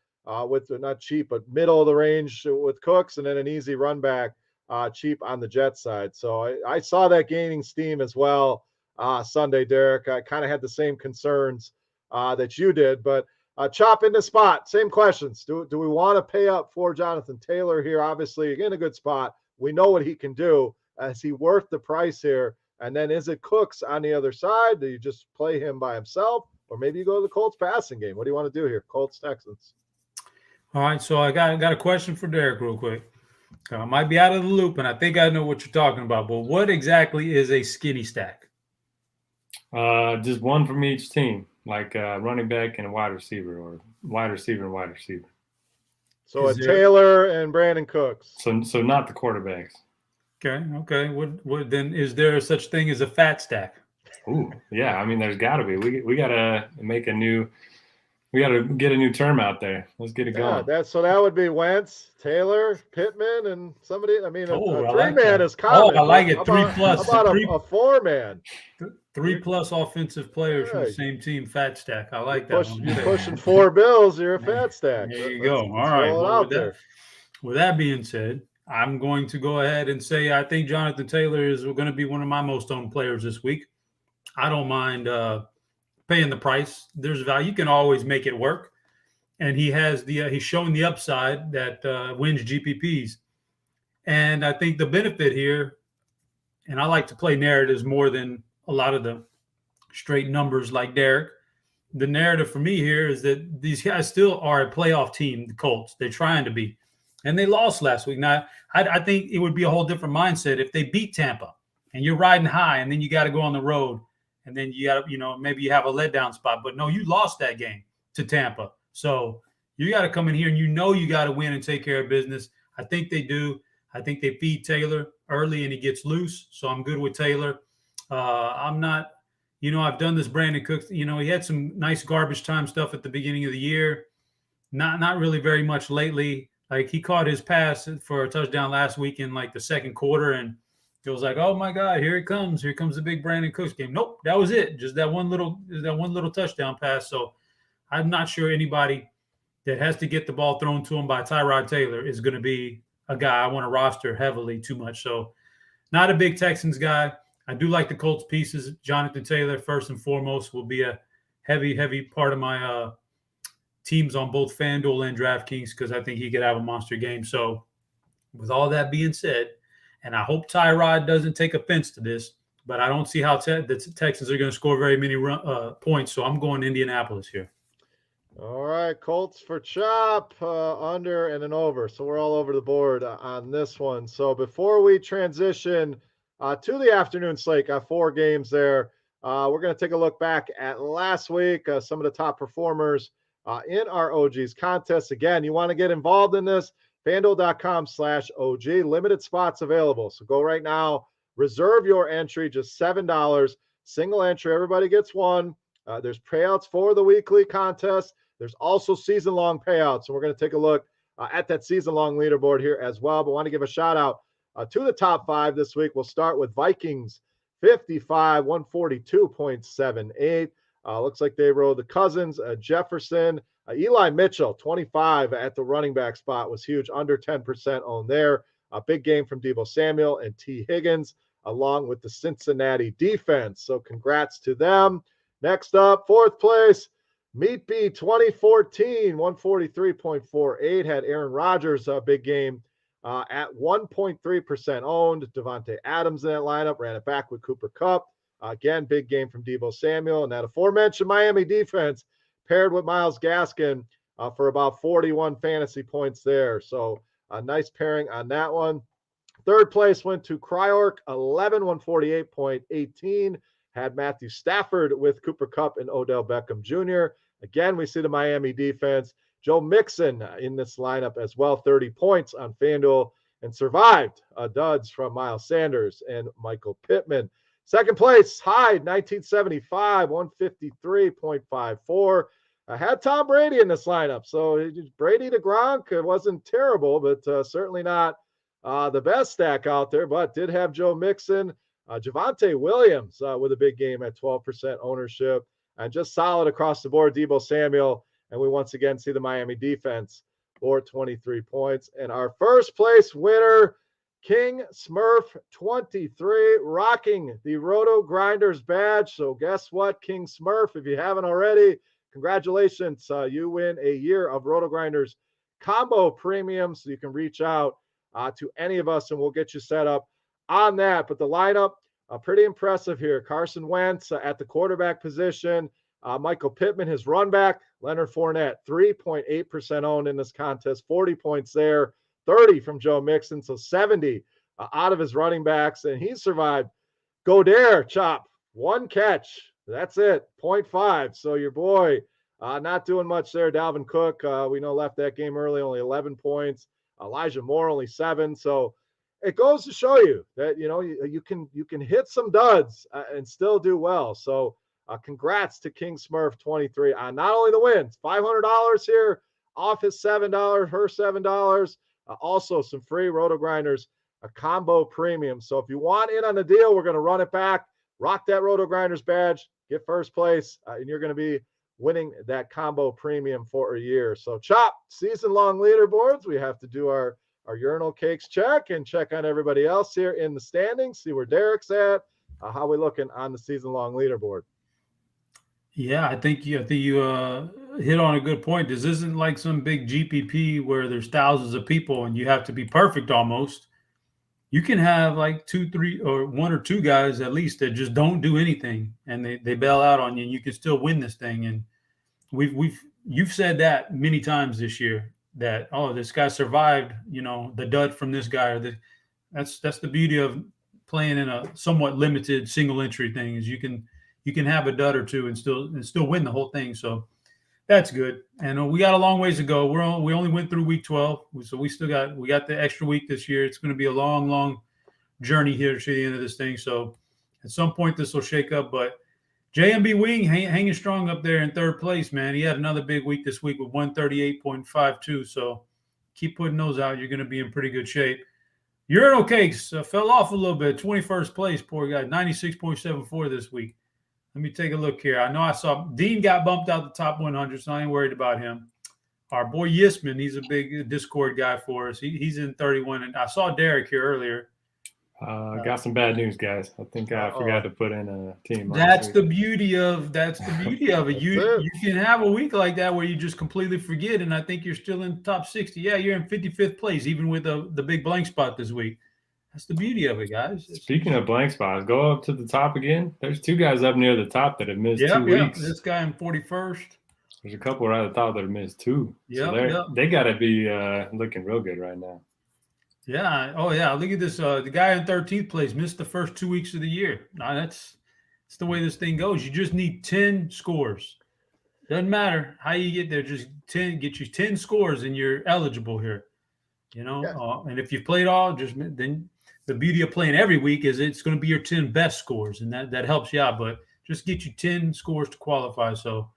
with not cheap, but middle of the range with Cooks, and then an easy run back, cheap on the Jets side. So I saw that gaining steam as well. Sunday, Derek. I kind of had the same concerns that you did, but chop in the spot. Same questions. Do we want to pay up for Jonathan Taylor here? Obviously, in a good spot. We know what he can do. Is he worth the price here? And then is it Cooks on the other side? Do you just play him by himself? Or maybe you go to the Colts passing game? What do you want to do here? Colts, Texans. All right, so I got a question for Derek real quick. I might be out of the loop, and I think I know what you're talking about, but what exactly is a skinny stack? Just one from each team, like a running back and a wide receiver, or wide receiver and wide receiver. So Taylor and Brandon Cooks. So not the quarterbacks. Okay. What then? Is there such thing as a fat stack? Ooh, yeah. I mean, there's got to be. We gotta make a new. We gotta get a new term out there. Let's get it going. That would be Wentz, Taylor, Pittman, and somebody. I mean, a three-man like is common. Oh, I like it. 3+. How about a four-man? 3+ offensive players from the same team. Fat stack. I like that one. You're pushing 4 bills. You're a fat stack. There you go. All right. With that being said, I'm going to go ahead and say I think Jonathan Taylor is going to be one of my most owned players this week. I don't mind paying the price. There's value. You can always make it work. And he's showing the upside that wins GPPs. And I think the benefit here, and I like to play narratives more than a lot of the straight numbers like Derek. The narrative for me here is that these guys still are a playoff team, the Colts. They're trying to be. And they lost last week. Now, I think it would be a whole different mindset if they beat Tampa and you're riding high and then you got to go on the road and then you got to, maybe you have a letdown spot. But no, you lost that game to Tampa. So you got to come in here and you got to win and take care of business. I think they do. I think they feed Taylor early and he gets loose. So I'm good with Taylor. I'm not, I've done this Brandon Cooks. He had some nice garbage time stuff at the beginning of the year. Not really very much lately. Like he caught his pass for a touchdown last week in like the second quarter. And it was like, oh my God, here it comes. Here comes the big Brandon Cooks game. Nope, that was it. Just that one little touchdown pass. So I'm not sure anybody that has to get the ball thrown to him by Tyrod Taylor is going to be a guy I want to roster heavily too much. So not a big Texans guy. I do like the Colts pieces. Jonathan Taylor, first and foremost, will be a heavy part of my teams on both FanDuel and DraftKings because I think he could have a monster game. So with all that being said, and I hope Tyrod doesn't take offense to this, but I don't see how the Texans are going to score very many points. So I'm going Indianapolis here. All right, Colts for Chop, under and an over. So we're all over the board on this one. So before we transition to the afternoon slate, got 4 games there. We're going to take a look back at last week, some of the top performers in our OGs contest. Again, you want to get involved in this, FanDuel.com/OG. Limited spots available. So go right now, reserve your entry, just $7. Single entry, everybody gets one. There's payouts for the weekly contest. There's also season-long payouts. So we're going to take a look at that season-long leaderboard here as well. But want to give a shout-out to the top 5 this week. We'll start with Vikings, 55, 142.78. Looks like they rode the Cousins, Jefferson. Eli Mitchell, 25 at the running back spot was huge, under 10% owned there. A big game from Deebo Samuel and T. Higgins, along with the Cincinnati defense. So congrats to them. Next up, 4th place, Meatbee 2014, 143.48. Had Aaron Rodgers, a big game at 1.3% owned. Devontae Adams in that lineup, ran it back with Cooper Kupp. Again, big game from Deebo Samuel. And that aforementioned Miami defense paired with Myles Gaskin for about 41 fantasy points there. So a nice pairing on that one. 3rd place went to Cryork, 11, 148.18. Had Matthew Stafford with Cooper Kupp and Odell Beckham Jr. Again, we see the Miami defense. Joe Mixon in this lineup as well, 30 points on FanDuel, and survived duds from Miles Sanders and Michael Pittman. 2nd place, Hyde, 1975, 153.54. I had Tom Brady in this lineup. So Brady to Gronk, it wasn't terrible, but certainly not the best stack out there, but did have Joe Mixon. Javonte Williams with a big game at 12% ownership, and just solid across the board. Deebo Samuel, and we once again see the Miami defense for 23 points. And our 1st place winner, King Smurf 23, rocking the RotoGrinders badge. So guess what, King Smurf, if you haven't already, congratulations. You win a year of RotoGrinders combo premium, so you can reach out to any of us and we'll get you set up on that. But the lineup, pretty impressive here. Carson Wentz at the quarterback position. Michael Pittman, his run back. Leonard Fournette, 3.8% owned in this contest, 40 points there, 30 from Joe Mixon, so 70 out of his running backs, and he survived. Godare, Chop, 1 catch. That's it, 0.5. So your boy not doing much there. Dalvin Cook, we know, left that game early, only 11 points. Elijah Moore, only 7. So it goes to show you that, you can hit some duds and still do well. So congrats to King Smurf 23 on not only the wins, $500 here off his $7, her $7. Also some free RotoGrinders, a combo premium. So if you want in on the deal, we're going to run it back. Rock that RotoGrinders badge, get 1st place, and you're going to be winning that combo premium for a year. So Chop, season-long leaderboards. We have to do our urinal cakes check and check on everybody else here in the standings, see where Derek's at, how we looking on the season-long leaderboard. Yeah, I think you hit on a good point. This isn't like some big GPP where there's thousands of people and you have to be perfect almost. You can have like 2, 3, or 1 or 2 guys at least that just don't do anything and they bail out on you and you can still win this thing. And you've said that many times this year that, oh, this guy survived, the dud from this guy. Or that's the beauty of playing in a somewhat limited single entry thing is you can have a dud or 2 and still win the whole thing. So that's good. And we got a long ways to go. We only went through week 12, so we got the extra week this year. It's going to be a long journey here to the end of this thing. So at some point this will shake up. But JMB Wing hanging strong up there in 3rd place, man. He had another big week this week with 138.52. So keep putting those out. You're going to be in pretty good shape. Urinal Cakes fell off a little bit. 21st place, poor guy. 96.74 this week. Let me take a look here. I know I saw Dean got bumped out the top 100, so I ain't worried about him. Our boy Yisman, he's a big Discord guy for us. He's in 31, and I saw Derek here earlier. Got some bad news, guys. I think I forgot to put in a team. That's the beauty of it. You can have a week like that where you just completely forget, and I think you're still in the top 60. Yeah, you're in 55th place, even with the big blank spot this week. That's the beauty of it, guys. Speaking of blank spots, go up to the top again. There's 2 guys up near the top that have missed 2 weeks. This guy in 41st. There's a couple where I thought they'd missed too. Yeah, they got to be looking real good right now. Yeah. Oh, yeah. Look at this. The guy in 13th place missed the first 2 weeks of the year. Now, that's the way this thing goes. You just need 10 scores. Doesn't matter how you get there. Just 10. Get you 10 scores, and you're eligible here. You know. Yeah. And if you've played all, then the beauty of playing every week is it's going to be your 10 best scores, and that helps you out. But just get you 10 scores to qualify. So,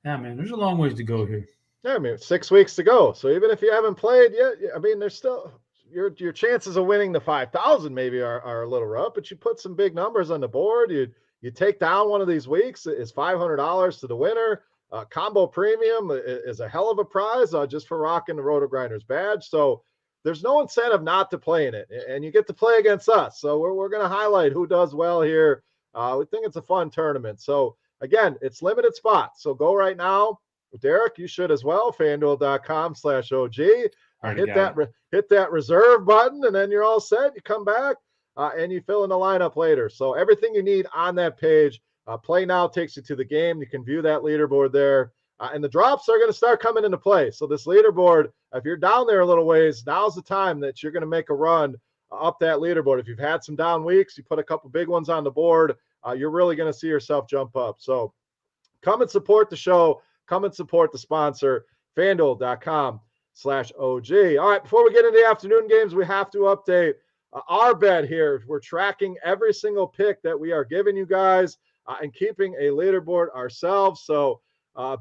yeah, man, there's a long ways to go here. Yeah, I mean, 6 weeks to go. So even if you haven't played yet, I mean, there's still your chances of winning the 5,000 maybe are a little rough, but you put some big numbers on the board. You take down one of these weeks is $500 to the winner. Combo premium is a hell of a prize just for rocking the RotoGrinders badge. So there's no incentive not to play in it, and you get to play against us. So we're going to highlight who does well here. We think it's a fun tournament. So again, it's limited spots. So go right now. Derek, you should as well. FanDuel.com/OG. Hit that reserve button, and then you're all set. You come back and you fill in the lineup later. So everything you need on that page. Play now takes you to the game. You can view that leaderboard there. And the drops are going to start coming into play. So this leaderboard, if you're down there a little ways, now's the time that you're going to make a run up that leaderboard. If you've had some down weeks, you put a couple big ones on the board, you're really going to see yourself jump up. So come and support the show. Come and support the sponsor, FanDuel.com/OG. All right, before we get into the afternoon games, we have to update our bet here. We're tracking every single pick that we are giving you guys and keeping a leaderboard ourselves. So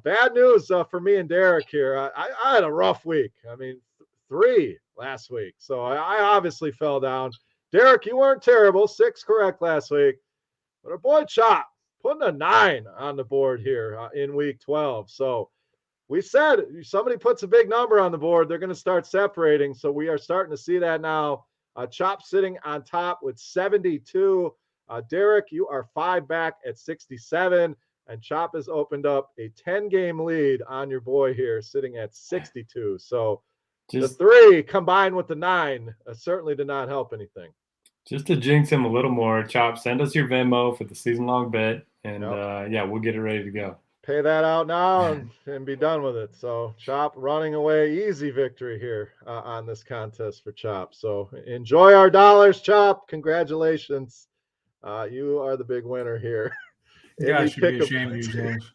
bad news for me and Derek here. I had a rough week. I mean, 3 last week. So I obviously fell down. Derek, you weren't terrible. 6 correct last week. But our boy Chop putting a 9 on the board here in week 12. So we said somebody puts a big number on the board, they're going to start separating. So we are starting to see that now. Chop sitting on top with 72. Derek, you are 5 back at 67. And Chop has opened up a 10-game lead on your boy here, sitting at 62. So the 3 combined with the 9 certainly did not help anything. Just to jinx him a little more, Chop, send us your Venmo for the season-long bet, and we'll get it ready to go. Pay that out now and be done with it. So Chop running away, easy victory here on this contest for Chop. So enjoy our dollars, Chop. Congratulations. You are the big winner here. Yeah, I should be ashamed of you, James.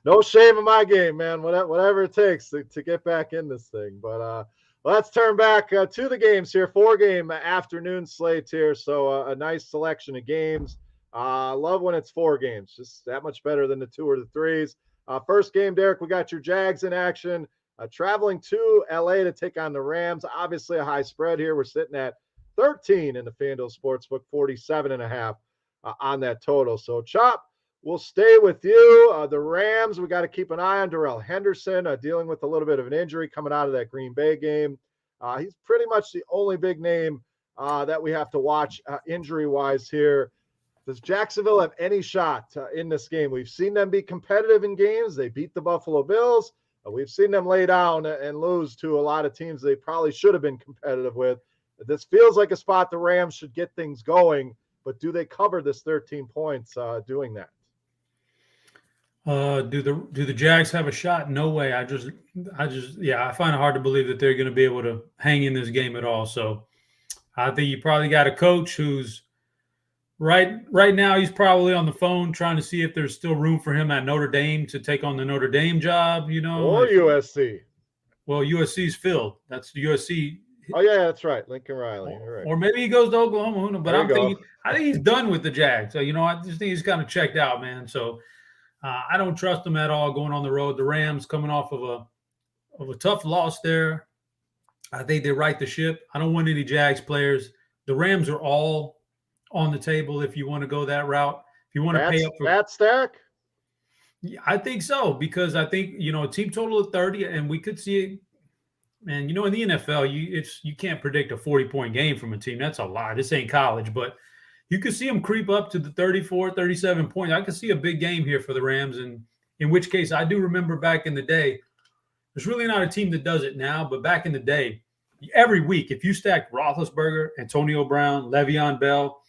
No shame in my game, man. Whatever it takes to get back in this thing. But let's turn back to the games here. 4-game afternoon slate here. So a nice selection of games. I love when it's 4 games. Just that much better than the 2 or the 3s. First game, Derek, we got your Jags in action. Traveling to LA to take on the Rams. Obviously a high spread here. We're sitting at 13 in the FanDuel Sportsbook, 47.5 on that total. So Chop, we'll stay with you. The Rams, we got to keep an eye on Darrell Henderson, dealing with a little bit of an injury coming out of that Green Bay game. He's pretty much the only big name that we have to watch injury-wise here. Does Jacksonville have any shot in this game? We've seen them be competitive in games. They beat the Buffalo Bills. We've seen them lay down and lose to a lot of teams they probably should have been competitive with. This feels like a spot the Rams should get things going, but do they cover this 13 points doing that? Do the Jags have a shot? No way. I find it hard to believe that they're going to be able to hang in this game at all. So I think you probably got a coach who's right now he's probably on the phone trying to see if there's still room for him at Notre Dame to take on the Notre Dame job, Or USC. Well, USC's filled. That's USC. Oh yeah, that's right. Lincoln Riley. Right. Or maybe he goes to Oklahoma. But I think he's done with the Jags. So I just think he's kind of checked out, man. So I don't trust him at all going on the road. The Rams coming off of a tough loss there. I think they right the ship. I don't want any Jags players. The Rams are all on the table if you want to go that route. If you want to pay up for that stack. Yeah, I think so, because I think a team total of 30, and we could see it. And in the NFL, you can't predict a 40-point game from a team. That's a lot. This ain't college, but you could see them creep up to the 34, 37 points. I could see a big game here for the Rams, and in which case I do remember back in the day, there's really not a team that does it now, but back in the day, every week, if you stacked Roethlisberger, Antonio Brown, Le'Veon Bell,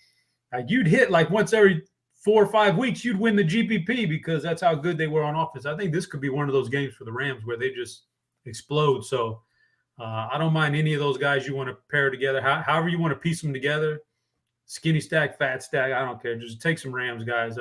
you'd hit like once every 4 or 5 weeks, you'd win the GPP because that's how good they were on offense. I think this could be one of those games for the Rams where they just explode. So I don't mind any of those guys you want to pair together. However you want to piece them together, skinny stack, fat stack, I don't care. Just take some Rams, guys.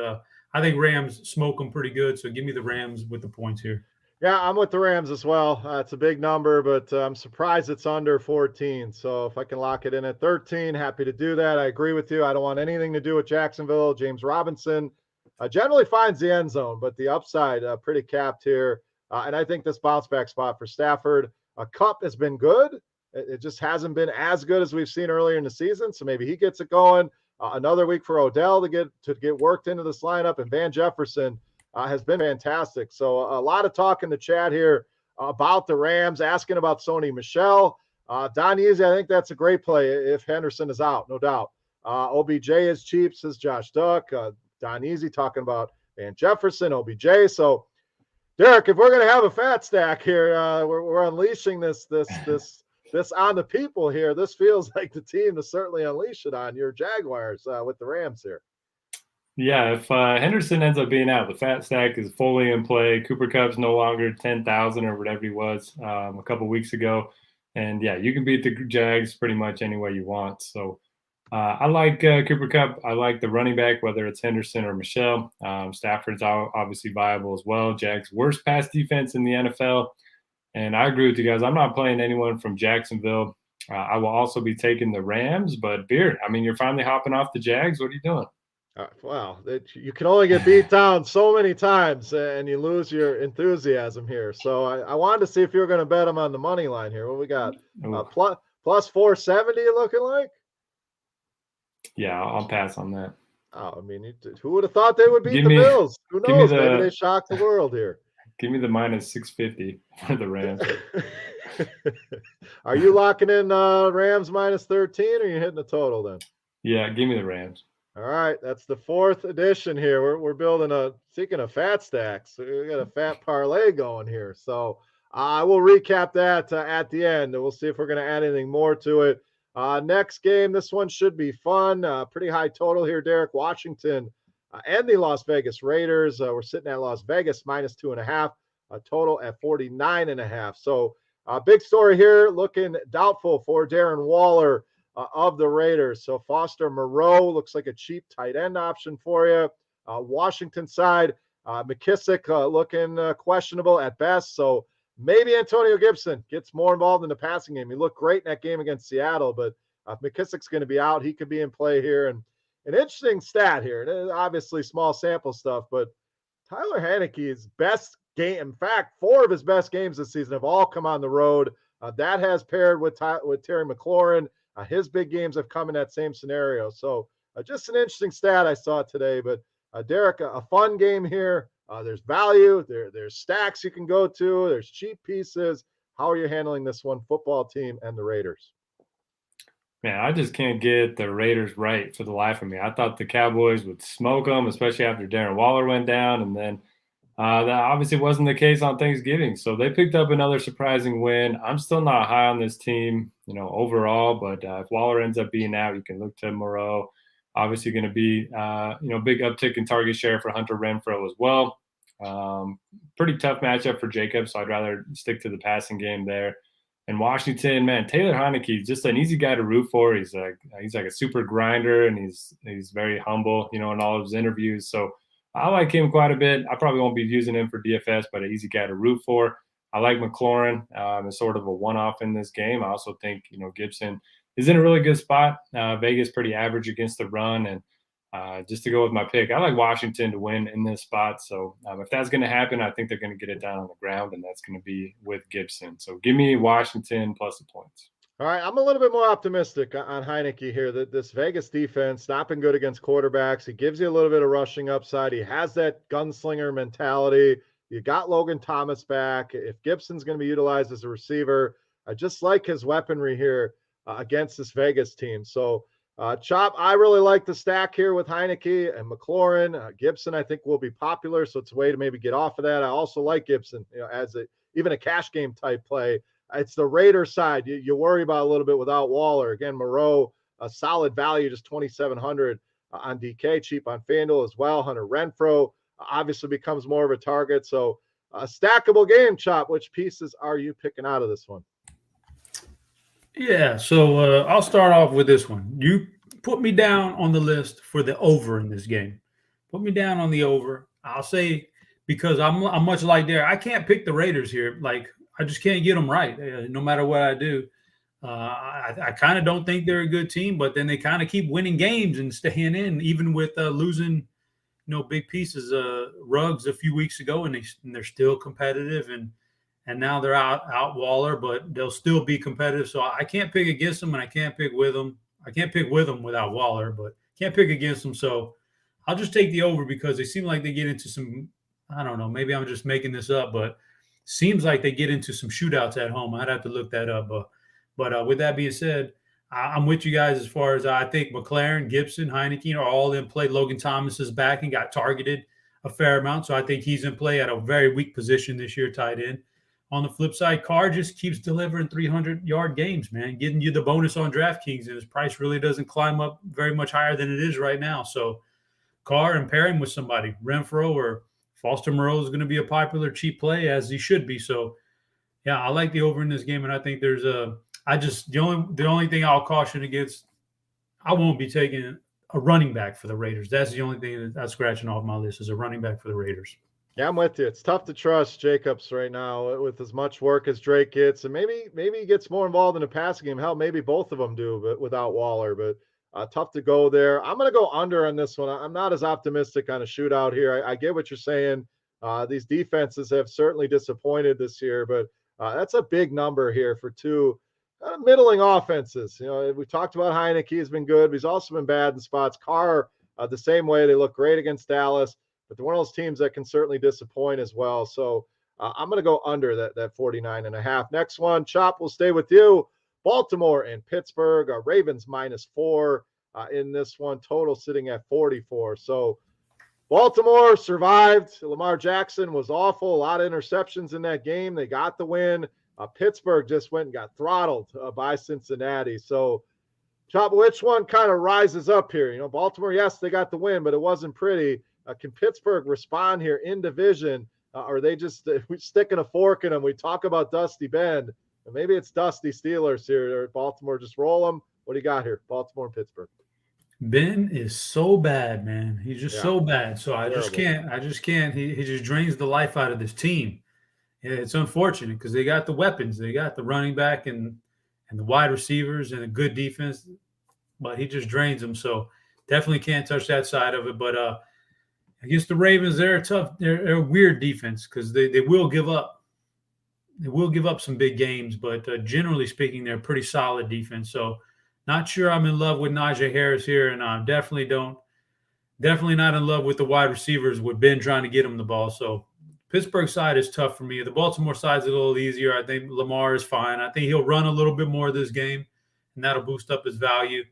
I think Rams smoke them pretty good, so give me the Rams with the points here. Yeah, I'm with the Rams as well. It's a big number, but I'm surprised it's under 14. So if I can lock it in at 13, happy to do that. I agree with you. I don't want anything to do with Jacksonville. James Robinson generally finds the end zone, but the upside pretty capped here. And I think this bounce back spot for Stafford. Kupp has been good. It just hasn't been as good as we've seen earlier in the season. So maybe he gets it going. Another week for Odell to get worked into this lineup, and Van Jefferson has been fantastic. So a lot of talk in the chat here about the Rams, asking about Sony Michel. Don Easy, I think that's a great play if Henderson is out, no doubt. OBJ is cheap, says Josh Duck. Don Easy talking about Van Jefferson, OBJ. So, Derek, if we're going to have a fat stack here, we're unleashing this on the people here. This feels like the team to certainly unleash it on your Jaguars with the Rams here. Yeah, if Henderson ends up being out, the fat stack is fully in play. Cooper Kupp's no longer 10,000 or whatever he was a couple weeks ago. And, yeah, you can beat the Jags pretty much any way you want. So I like Cooper Kupp. I like the running back, whether it's Henderson or Michel. Stafford's obviously viable as well. Jags' worst pass defense in the NFL. And I agree with you guys. I'm not playing anyone from Jacksonville. I will also be taking the Rams. But, Beard, I mean, you're finally hopping off the Jags. What are you doing? Wow, you can only get beat down so many times, and you lose your enthusiasm here. So I wanted to see if you were going to bet them on the money line here. What we got? Plus 470 looking like? Yeah, I'll pass on that. Oh, I mean, who would have thought they would beat the Bills? Who knows? Maybe they shocked the world here. Give me the minus 650 for the Rams. Are you locking in Rams minus 13, or are you hitting the total then? Yeah, give me the Rams. All right, that's the 4th edition here. We're building speaking of fat stacks, we got a fat parlay going here. So I will recap that at the end, and we'll see if we're going to add anything more to it. Next game, this one should be fun. Pretty high total here, Derek. Washington and the Las Vegas Raiders. We're sitting at Las Vegas minus 2.5, a total at 49.5. So big story here, looking doubtful for Darren Waller of the Raiders. So Foster Moreau looks like a cheap tight end option for you. Washington side, McKissick looking questionable at best. So maybe Antonio Gibson gets more involved in the passing game. He looked great in that game against Seattle, but if McKissick's going to be out, he could be in play here. And an interesting stat here, and obviously small sample stuff, but Tyler Heineke's best game, in fact, 4 of his best games this season have all come on the road. That has paired with Terry McLaurin. His big games have come in that same scenario. So just an interesting stat I saw today. But Derek, a fun game here. There's value. There's stacks you can go to. There's cheap pieces. How are you handling this one, football team and the Raiders? Man, I just can't get the Raiders right for the life of me. I thought the Cowboys would smoke them, especially after Darren Waller went down. And then that obviously wasn't the case on Thanksgiving. So they picked up another surprising win. I'm still not high on this team, overall. But if Waller ends up being out, you can look to Moreau. Obviously going to be, big uptick in target share for Hunter Renfrow as well. Pretty tough matchup for Jacobs, so I'd rather stick to the passing game there. And Washington, man, Taylor Heinicke, just an easy guy to root for. He's like a super grinder, and he's very humble, in all of his interviews. So I like him quite a bit. I probably won't be using him for DFS, but an easy guy to root for. I like McLaurin as sort of a one-off in this game. I also think, Gibson is in a really good spot. Vegas pretty average against the run. And just to go with my pick, I like Washington to win in this spot. So if that's going to happen, I think they're going to get it down on the ground, and that's going to be with Gibson. So give me Washington plus the points. All right, I'm a little bit more optimistic on Heinicke here. That this Vegas defense not been good against quarterbacks. He gives you a little bit of rushing upside. He has that gunslinger mentality. You got Logan Thomas back. If Gibson's going to be utilized as a receiver, I just like his weaponry here against this Vegas team. So, Chop, I really like the stack here with Heinicke and McLaurin. Gibson, I think, will be popular, so it's a way to maybe get off of that. I also like Gibson, as even a cash game type play. It's the Raiders side you worry about a little bit without Waller. Again, Moreau, a solid value, just 2,700 on DK, cheap on FanDuel as well. Hunter Renfrow obviously becomes more of a target. So a stackable game, Chop. Which pieces are you picking out of this one? Yeah, so I'll start off with this one. You put me down on the list for the over in this game. Put me down on the over. I'll say because I'm much like there. I can't pick the Raiders here. Like I just can't get them right, no matter what I do. I kind of don't think they're a good team, but then they kind of keep winning games and staying in, even with losing, big pieces. Ruggs a few weeks ago, and they're still competitive, and now they're out Waller, but they'll still be competitive. So I can't pick against them, and I can't pick with them. I can't pick with them without Waller, but can't pick against them. So I'll just take the over because they seem like they get into some. I don't know. Maybe I'm just making this up, but seems like they get into some shootouts at home. I'd have to look that up. But with that being said, I'm with you guys as far as I think McLaren, Gibson, Heineke are all in play. Logan Thomas is back and got targeted a fair amount. So I think he's in play at a very weak position this year, tight end. On the flip side, Carr just keeps delivering 300-yard games, man, getting you the bonus on DraftKings, and his price really doesn't climb up very much higher than it is right now. So Carr and pair him with somebody, Renfrow or Foster Moreau is going to be a popular cheap play, as he should be. So, yeah, I like the over in this game, and I think there's the only thing I'll caution against, I won't be taking a running back for the Raiders. That's the only thing that's scratching off my list is a running back for the Raiders. Yeah, I'm with you. It's tough to trust Jacobs right now with as much work as Drake gets, and maybe he gets more involved in the passing game. Hell, maybe both of them do, but without Waller. But tough to go there. I'm going to go under on this one. I'm not as optimistic on a shootout here. I get what you're saying. These defenses have certainly disappointed this year, but that's a big number here for two middling offenses. We talked about Heineke. He's been good, but he's also been bad in spots. Carr, the same way. They look great against Dallas. But they're one of those teams that can certainly disappoint as well. So I'm going to go under that 49.5. Next one, Chop, will stay with you. Baltimore and Pittsburgh. Ravens -4 in this one. Total sitting at 44. So Baltimore survived. Lamar Jackson was awful. A lot of interceptions in that game. They got the win. Pittsburgh just went and got throttled by Cincinnati. So Chop, which one kind of rises up here? Baltimore, yes, they got the win, but it wasn't pretty. Can Pittsburgh respond here in division? Or they just sticking a fork in them? We talk about Dusty Ben. Maybe it's Dusty Steelers here. Or Baltimore just roll them. What do you got here? Baltimore and Pittsburgh. Ben is so bad, man. He's just so bad. So I Terrible. just can't. He just drains the life out of this team. Yeah, it's unfortunate because they got the weapons. They got the running back and the wide receivers and a good defense, but he just drains them. So definitely can't touch that side of it. But against the Ravens, they're tough. They're a weird defense because they will give up. They will give up some big games, but generally speaking, they're a pretty solid defense. So not sure I'm in love with Najee Harris here, and I definitely not in love with the wide receivers with Ben trying to get him the ball. So Pittsburgh side is tough for me. The Baltimore side's a little easier. I think Lamar is fine. I think he'll run a little bit more this game, and that'll boost up his value.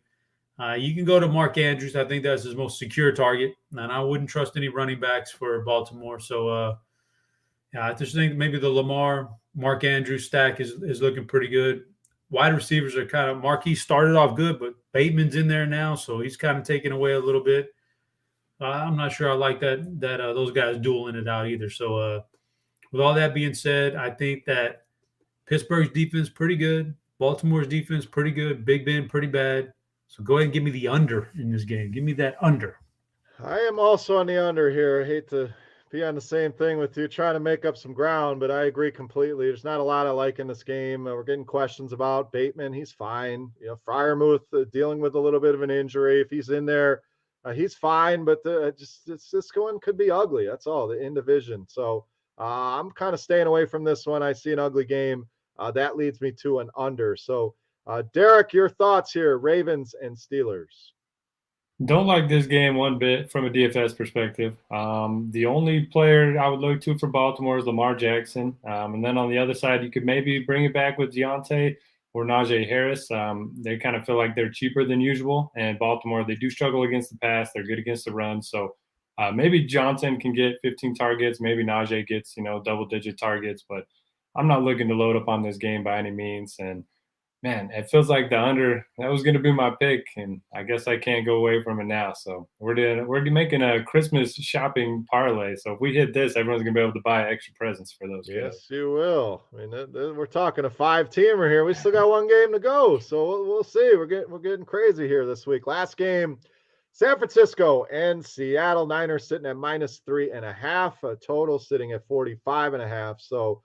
You can go to Mark Andrews. I think that's his most secure target, and I wouldn't trust any running backs for Baltimore. So, I just think maybe the Mark Andrews stack is looking pretty good. Wide receivers are kind of – Marquis started off good, but Bateman's in there now, so he's kind of taken away a little bit. I'm not sure I like that those guys dueling it out either. So, with all that being said, I think that Pittsburgh's defense pretty good. Baltimore's defense pretty good. Big Ben pretty bad. So go ahead and give me the under in this game. Give me that under. I am also on the under here. I hate to be on the same thing with you, trying to make up some ground, but I agree completely. There's not a lot I like in this game. We're getting questions about Bateman. He's fine. Freiermuth dealing with a little bit of an injury. If he's in there, he's fine. But this one could be ugly. That's all. In division. So I'm kind of staying away from this one. I see an ugly game. That leads me to an under. So. Derek, your thoughts here, Ravens and Steelers. Don't like this game one bit from a DFS perspective. The only player I would look to for Baltimore is Lamar Jackson. And then on the other side, you could maybe bring it back with Deontay or Najee Harris. They kind of feel like they're cheaper than usual. And Baltimore, they do struggle against the pass. They're good against the run. So maybe Johnson can get 15 targets. Maybe Najee gets, double-digit targets. But I'm not looking to load up on this game by any means. And man, it feels like the under, that was going to be my pick, and I guess I can't go away from it now. So we're making a Christmas shopping parlay. So if we hit this, everyone's going to be able to buy extra presents for those kiddos. Yes, you will. I mean, we're talking a 5-teamer here. We still got one game to go, so we'll see. We're getting crazy here this week. Last game, San Francisco and Seattle. Niners sitting at -3.5. Total sitting at 45.5. So,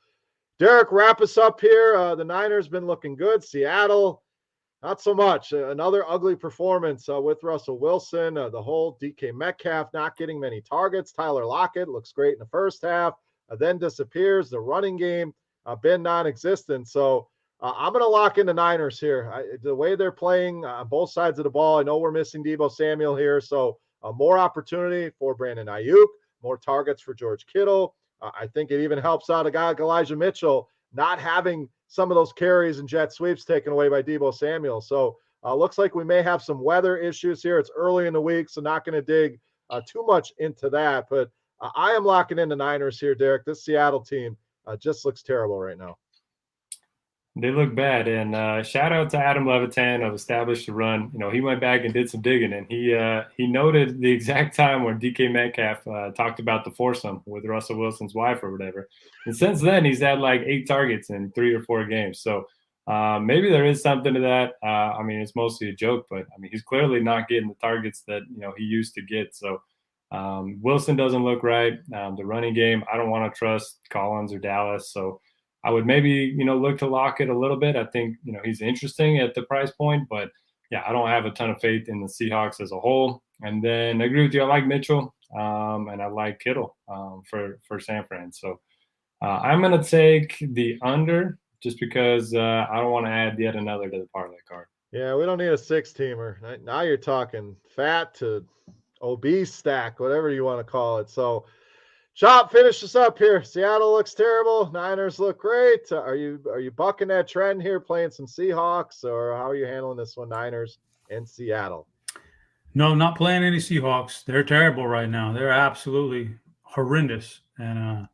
Derek, wrap us up here. The Niners been looking good. Seattle, not so much. Another ugly performance with Russell Wilson. The whole DK Metcalf not getting many targets. Tyler Lockett looks great in the first half, then disappears. The running game been non-existent. So I'm going to lock in the Niners here. The way they're playing on both sides of the ball, I know we're missing Deebo Samuel here. So more opportunity for Brandon Ayuk, more targets for George Kittle. I think it even helps out a guy like Elijah Mitchell not having some of those carries and jet sweeps taken away by Deebo Samuel. So looks like we may have some weather issues here. It's early in the week, so not going to dig too much into that. But I am locking in the Niners here, Derek. This Seattle team just looks terrible right now. They look bad, and shout out to Adam Levitan of Established to Run. He went back and did some digging, and he noted the exact time when DK Metcalf talked about the foursome with Russell Wilson's wife or whatever. And since then, he's had like 8 targets in 3 or 4 games. So maybe there is something to that. I mean, it's mostly a joke, but I mean, he's clearly not getting the targets that he used to get. So Wilson doesn't look right. The running game, I don't want to trust Collins or Dallas. So I would maybe, look to Lockett a little bit. I think, he's interesting at the price point, but yeah, I don't have a ton of faith in the Seahawks as a whole. And then I agree with you. I like Mitchell and I like Kittle for San Fran. So I'm going to take the under just because I don't want to add yet another to the parlay card. Yeah, we don't need a 6-teamer. Now you're talking fat to obese stack, whatever you want to call it. So, Chop, finish us up here. Seattle looks terrible. Niners look great. Are you bucking that trend here, playing some Seahawks, or how are you handling this one, Niners and Seattle? No, not playing any Seahawks. They're terrible right now. They're absolutely horrendous. And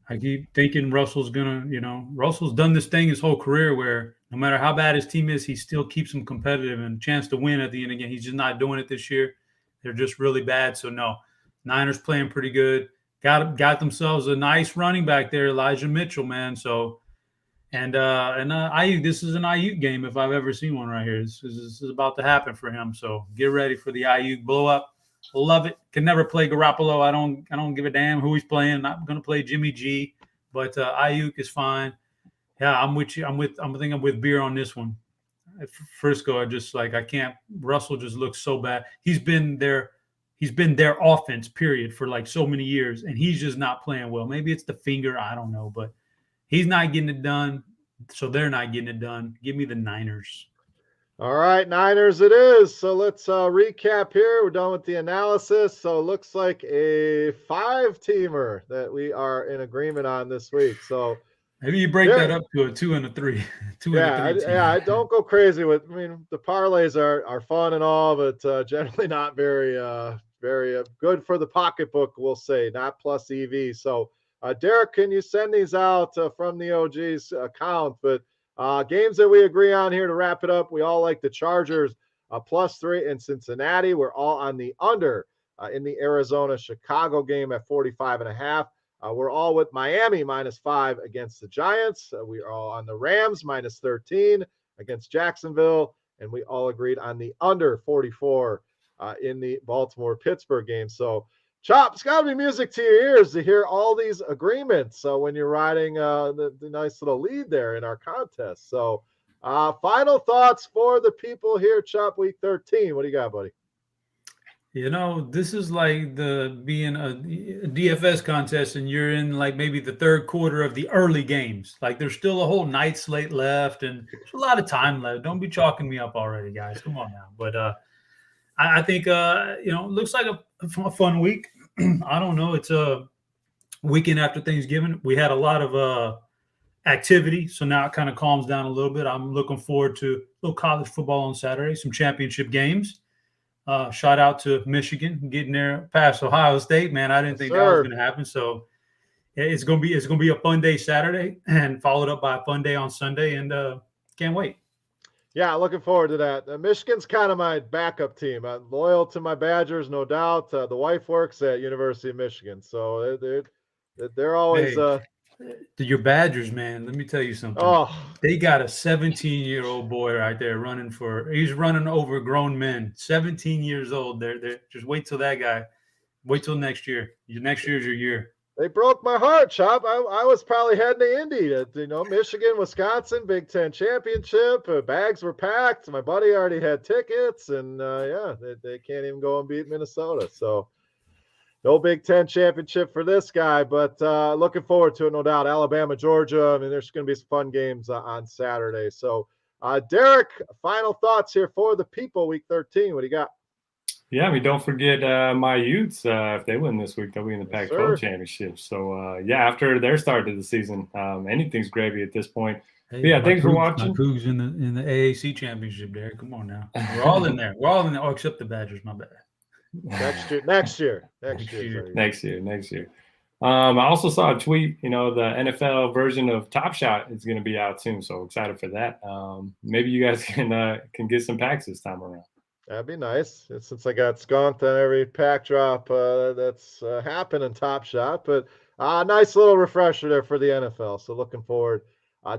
I keep thinking Russell's Russell's done this thing his whole career where no matter how bad his team is, he still keeps them competitive and chance to win at the end again. He's just not doing it this year. They're just really bad. So, no, Niners playing pretty good. Got themselves a nice running back there, Elijah Mitchell, man. So, and Ayuk, this is an Ayuk game if I've ever seen one right here. This is about to happen for him. So get ready for the Ayuk blow up. Love it. Can never play Garoppolo. I don't give a damn who he's playing. Not going to play Jimmy G, but Ayuk is fine. Yeah, I'm with you. I think I'm with Beer on this one. Frisco, I can't. Russell just looks so bad. He's been their offense, period, for like so many years, and he's just not playing well. Maybe it's the finger, I don't know, but he's not getting it done, so they're not getting it done. Give me the Niners. All right, Niners it is. So let's recap here. We're done with the analysis. So it looks like a 5-teamer that we are in agreement on this week. So maybe you break that up to a 2 and a 3. I don't go crazy with. I mean, the parlays are fun and all, but generally not very good for the pocketbook. We'll say not plus EV. So, Derek, can you send these out from the OG's account? But games that we agree on here to wrap it up. We all like the Chargers +3 in Cincinnati. We're all on the under in the Arizona-Chicago game at 45.5. We're all with Miami -5 against the Giants. We are all on the Rams -13 against Jacksonville. And we all agreed on the under 44 in the Baltimore-Pittsburgh game. So, Chop, it's got to be music to your ears to hear all these agreements. So when you're riding the nice little lead there in our contest. So final thoughts for the people here, Chop, week 13. What do you got, buddy? This is like being a DFS contest and you're in like maybe the third quarter of the early games. Like there's still a whole night slate left and there's a lot of time left. Don't be chalking me up already, guys. Come on now. But I think, it looks like a fun week. I don't know. It's a weekend after Thanksgiving. We had a lot of activity, so now it kind of calms down a little bit. I'm looking forward to a little college football on Saturday, some championship games. Shout out to Michigan getting there past Ohio State. Man, I didn't think that was going to happen. So it's going to be a fun day Saturday and followed up by a fun day on Sunday, and can't wait. Yeah, looking forward to that. Michigan's kind of my backup team. I'm loyal to my Badgers, no doubt. The wife works at University of Michigan, so they're always. Hey, your Badgers, man. Let me tell you something. Oh, They got a 17-year-old boy right there running for. He's running over grown men. 17 years old. They're just wait till that guy. Wait till next year. Next year's your year. they broke my heart, Chop. I was probably heading to Indy. Michigan, Wisconsin, Big Ten championship. Bags were packed. My buddy already had tickets, and yeah, they can't even go and beat Minnesota. So no Big Ten championship for this guy, but looking forward to it, no doubt. Alabama, Georgia. I mean, there's going to be some fun games on Saturday. So, Derek, final thoughts here for the people, Week 13. What do you got? Yeah, I mean, don't forget my Utes. If they win this week, they'll be in the Yes, Pac-12 sir. championship. So, yeah, after their start to the season, anything's gravy at this point. Hey, But yeah, thanks for My watching. Cougs in the AAC championship, Derek. Come on now. We're all in there. We're all in there. Oh, except the Badgers. My bad. Next year. Next year. I also saw a tweet, the NFL version of Top Shot is going to be out soon. So excited for that. Maybe you guys can get some packs this time around. That'd be nice. Since I got skunked on every pack drop that's happened in Top Shot, but nice little refresher there for the NFL. So looking forward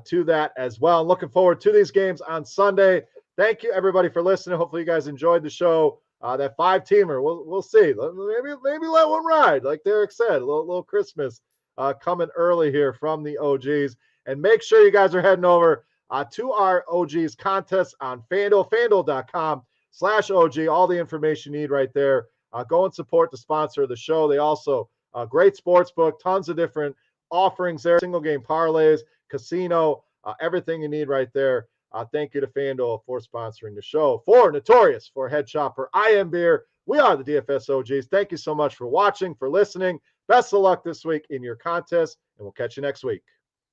to that as well. Looking forward to these games on Sunday. Thank you everybody for listening. Hopefully you guys enjoyed the show. That 5-teamer, we'll see. Maybe let one ride, like Derek said. A little Christmas coming early here from the OGs. And make sure you guys are heading over to our OGs contest on FanDuel, FanDuel.com/OG. All the information you need right there. Go and support the sponsor of the show. They also great sports book, tons of different offerings there, single game parlays, casino, everything you need right there. Thank you to FanDuel for sponsoring the show. For Notorious, for Head Shopper, I Am Beer. We are the DFS OGs. Thank you so much for watching, for listening. Best of luck this week in your contest, and we'll catch you next week.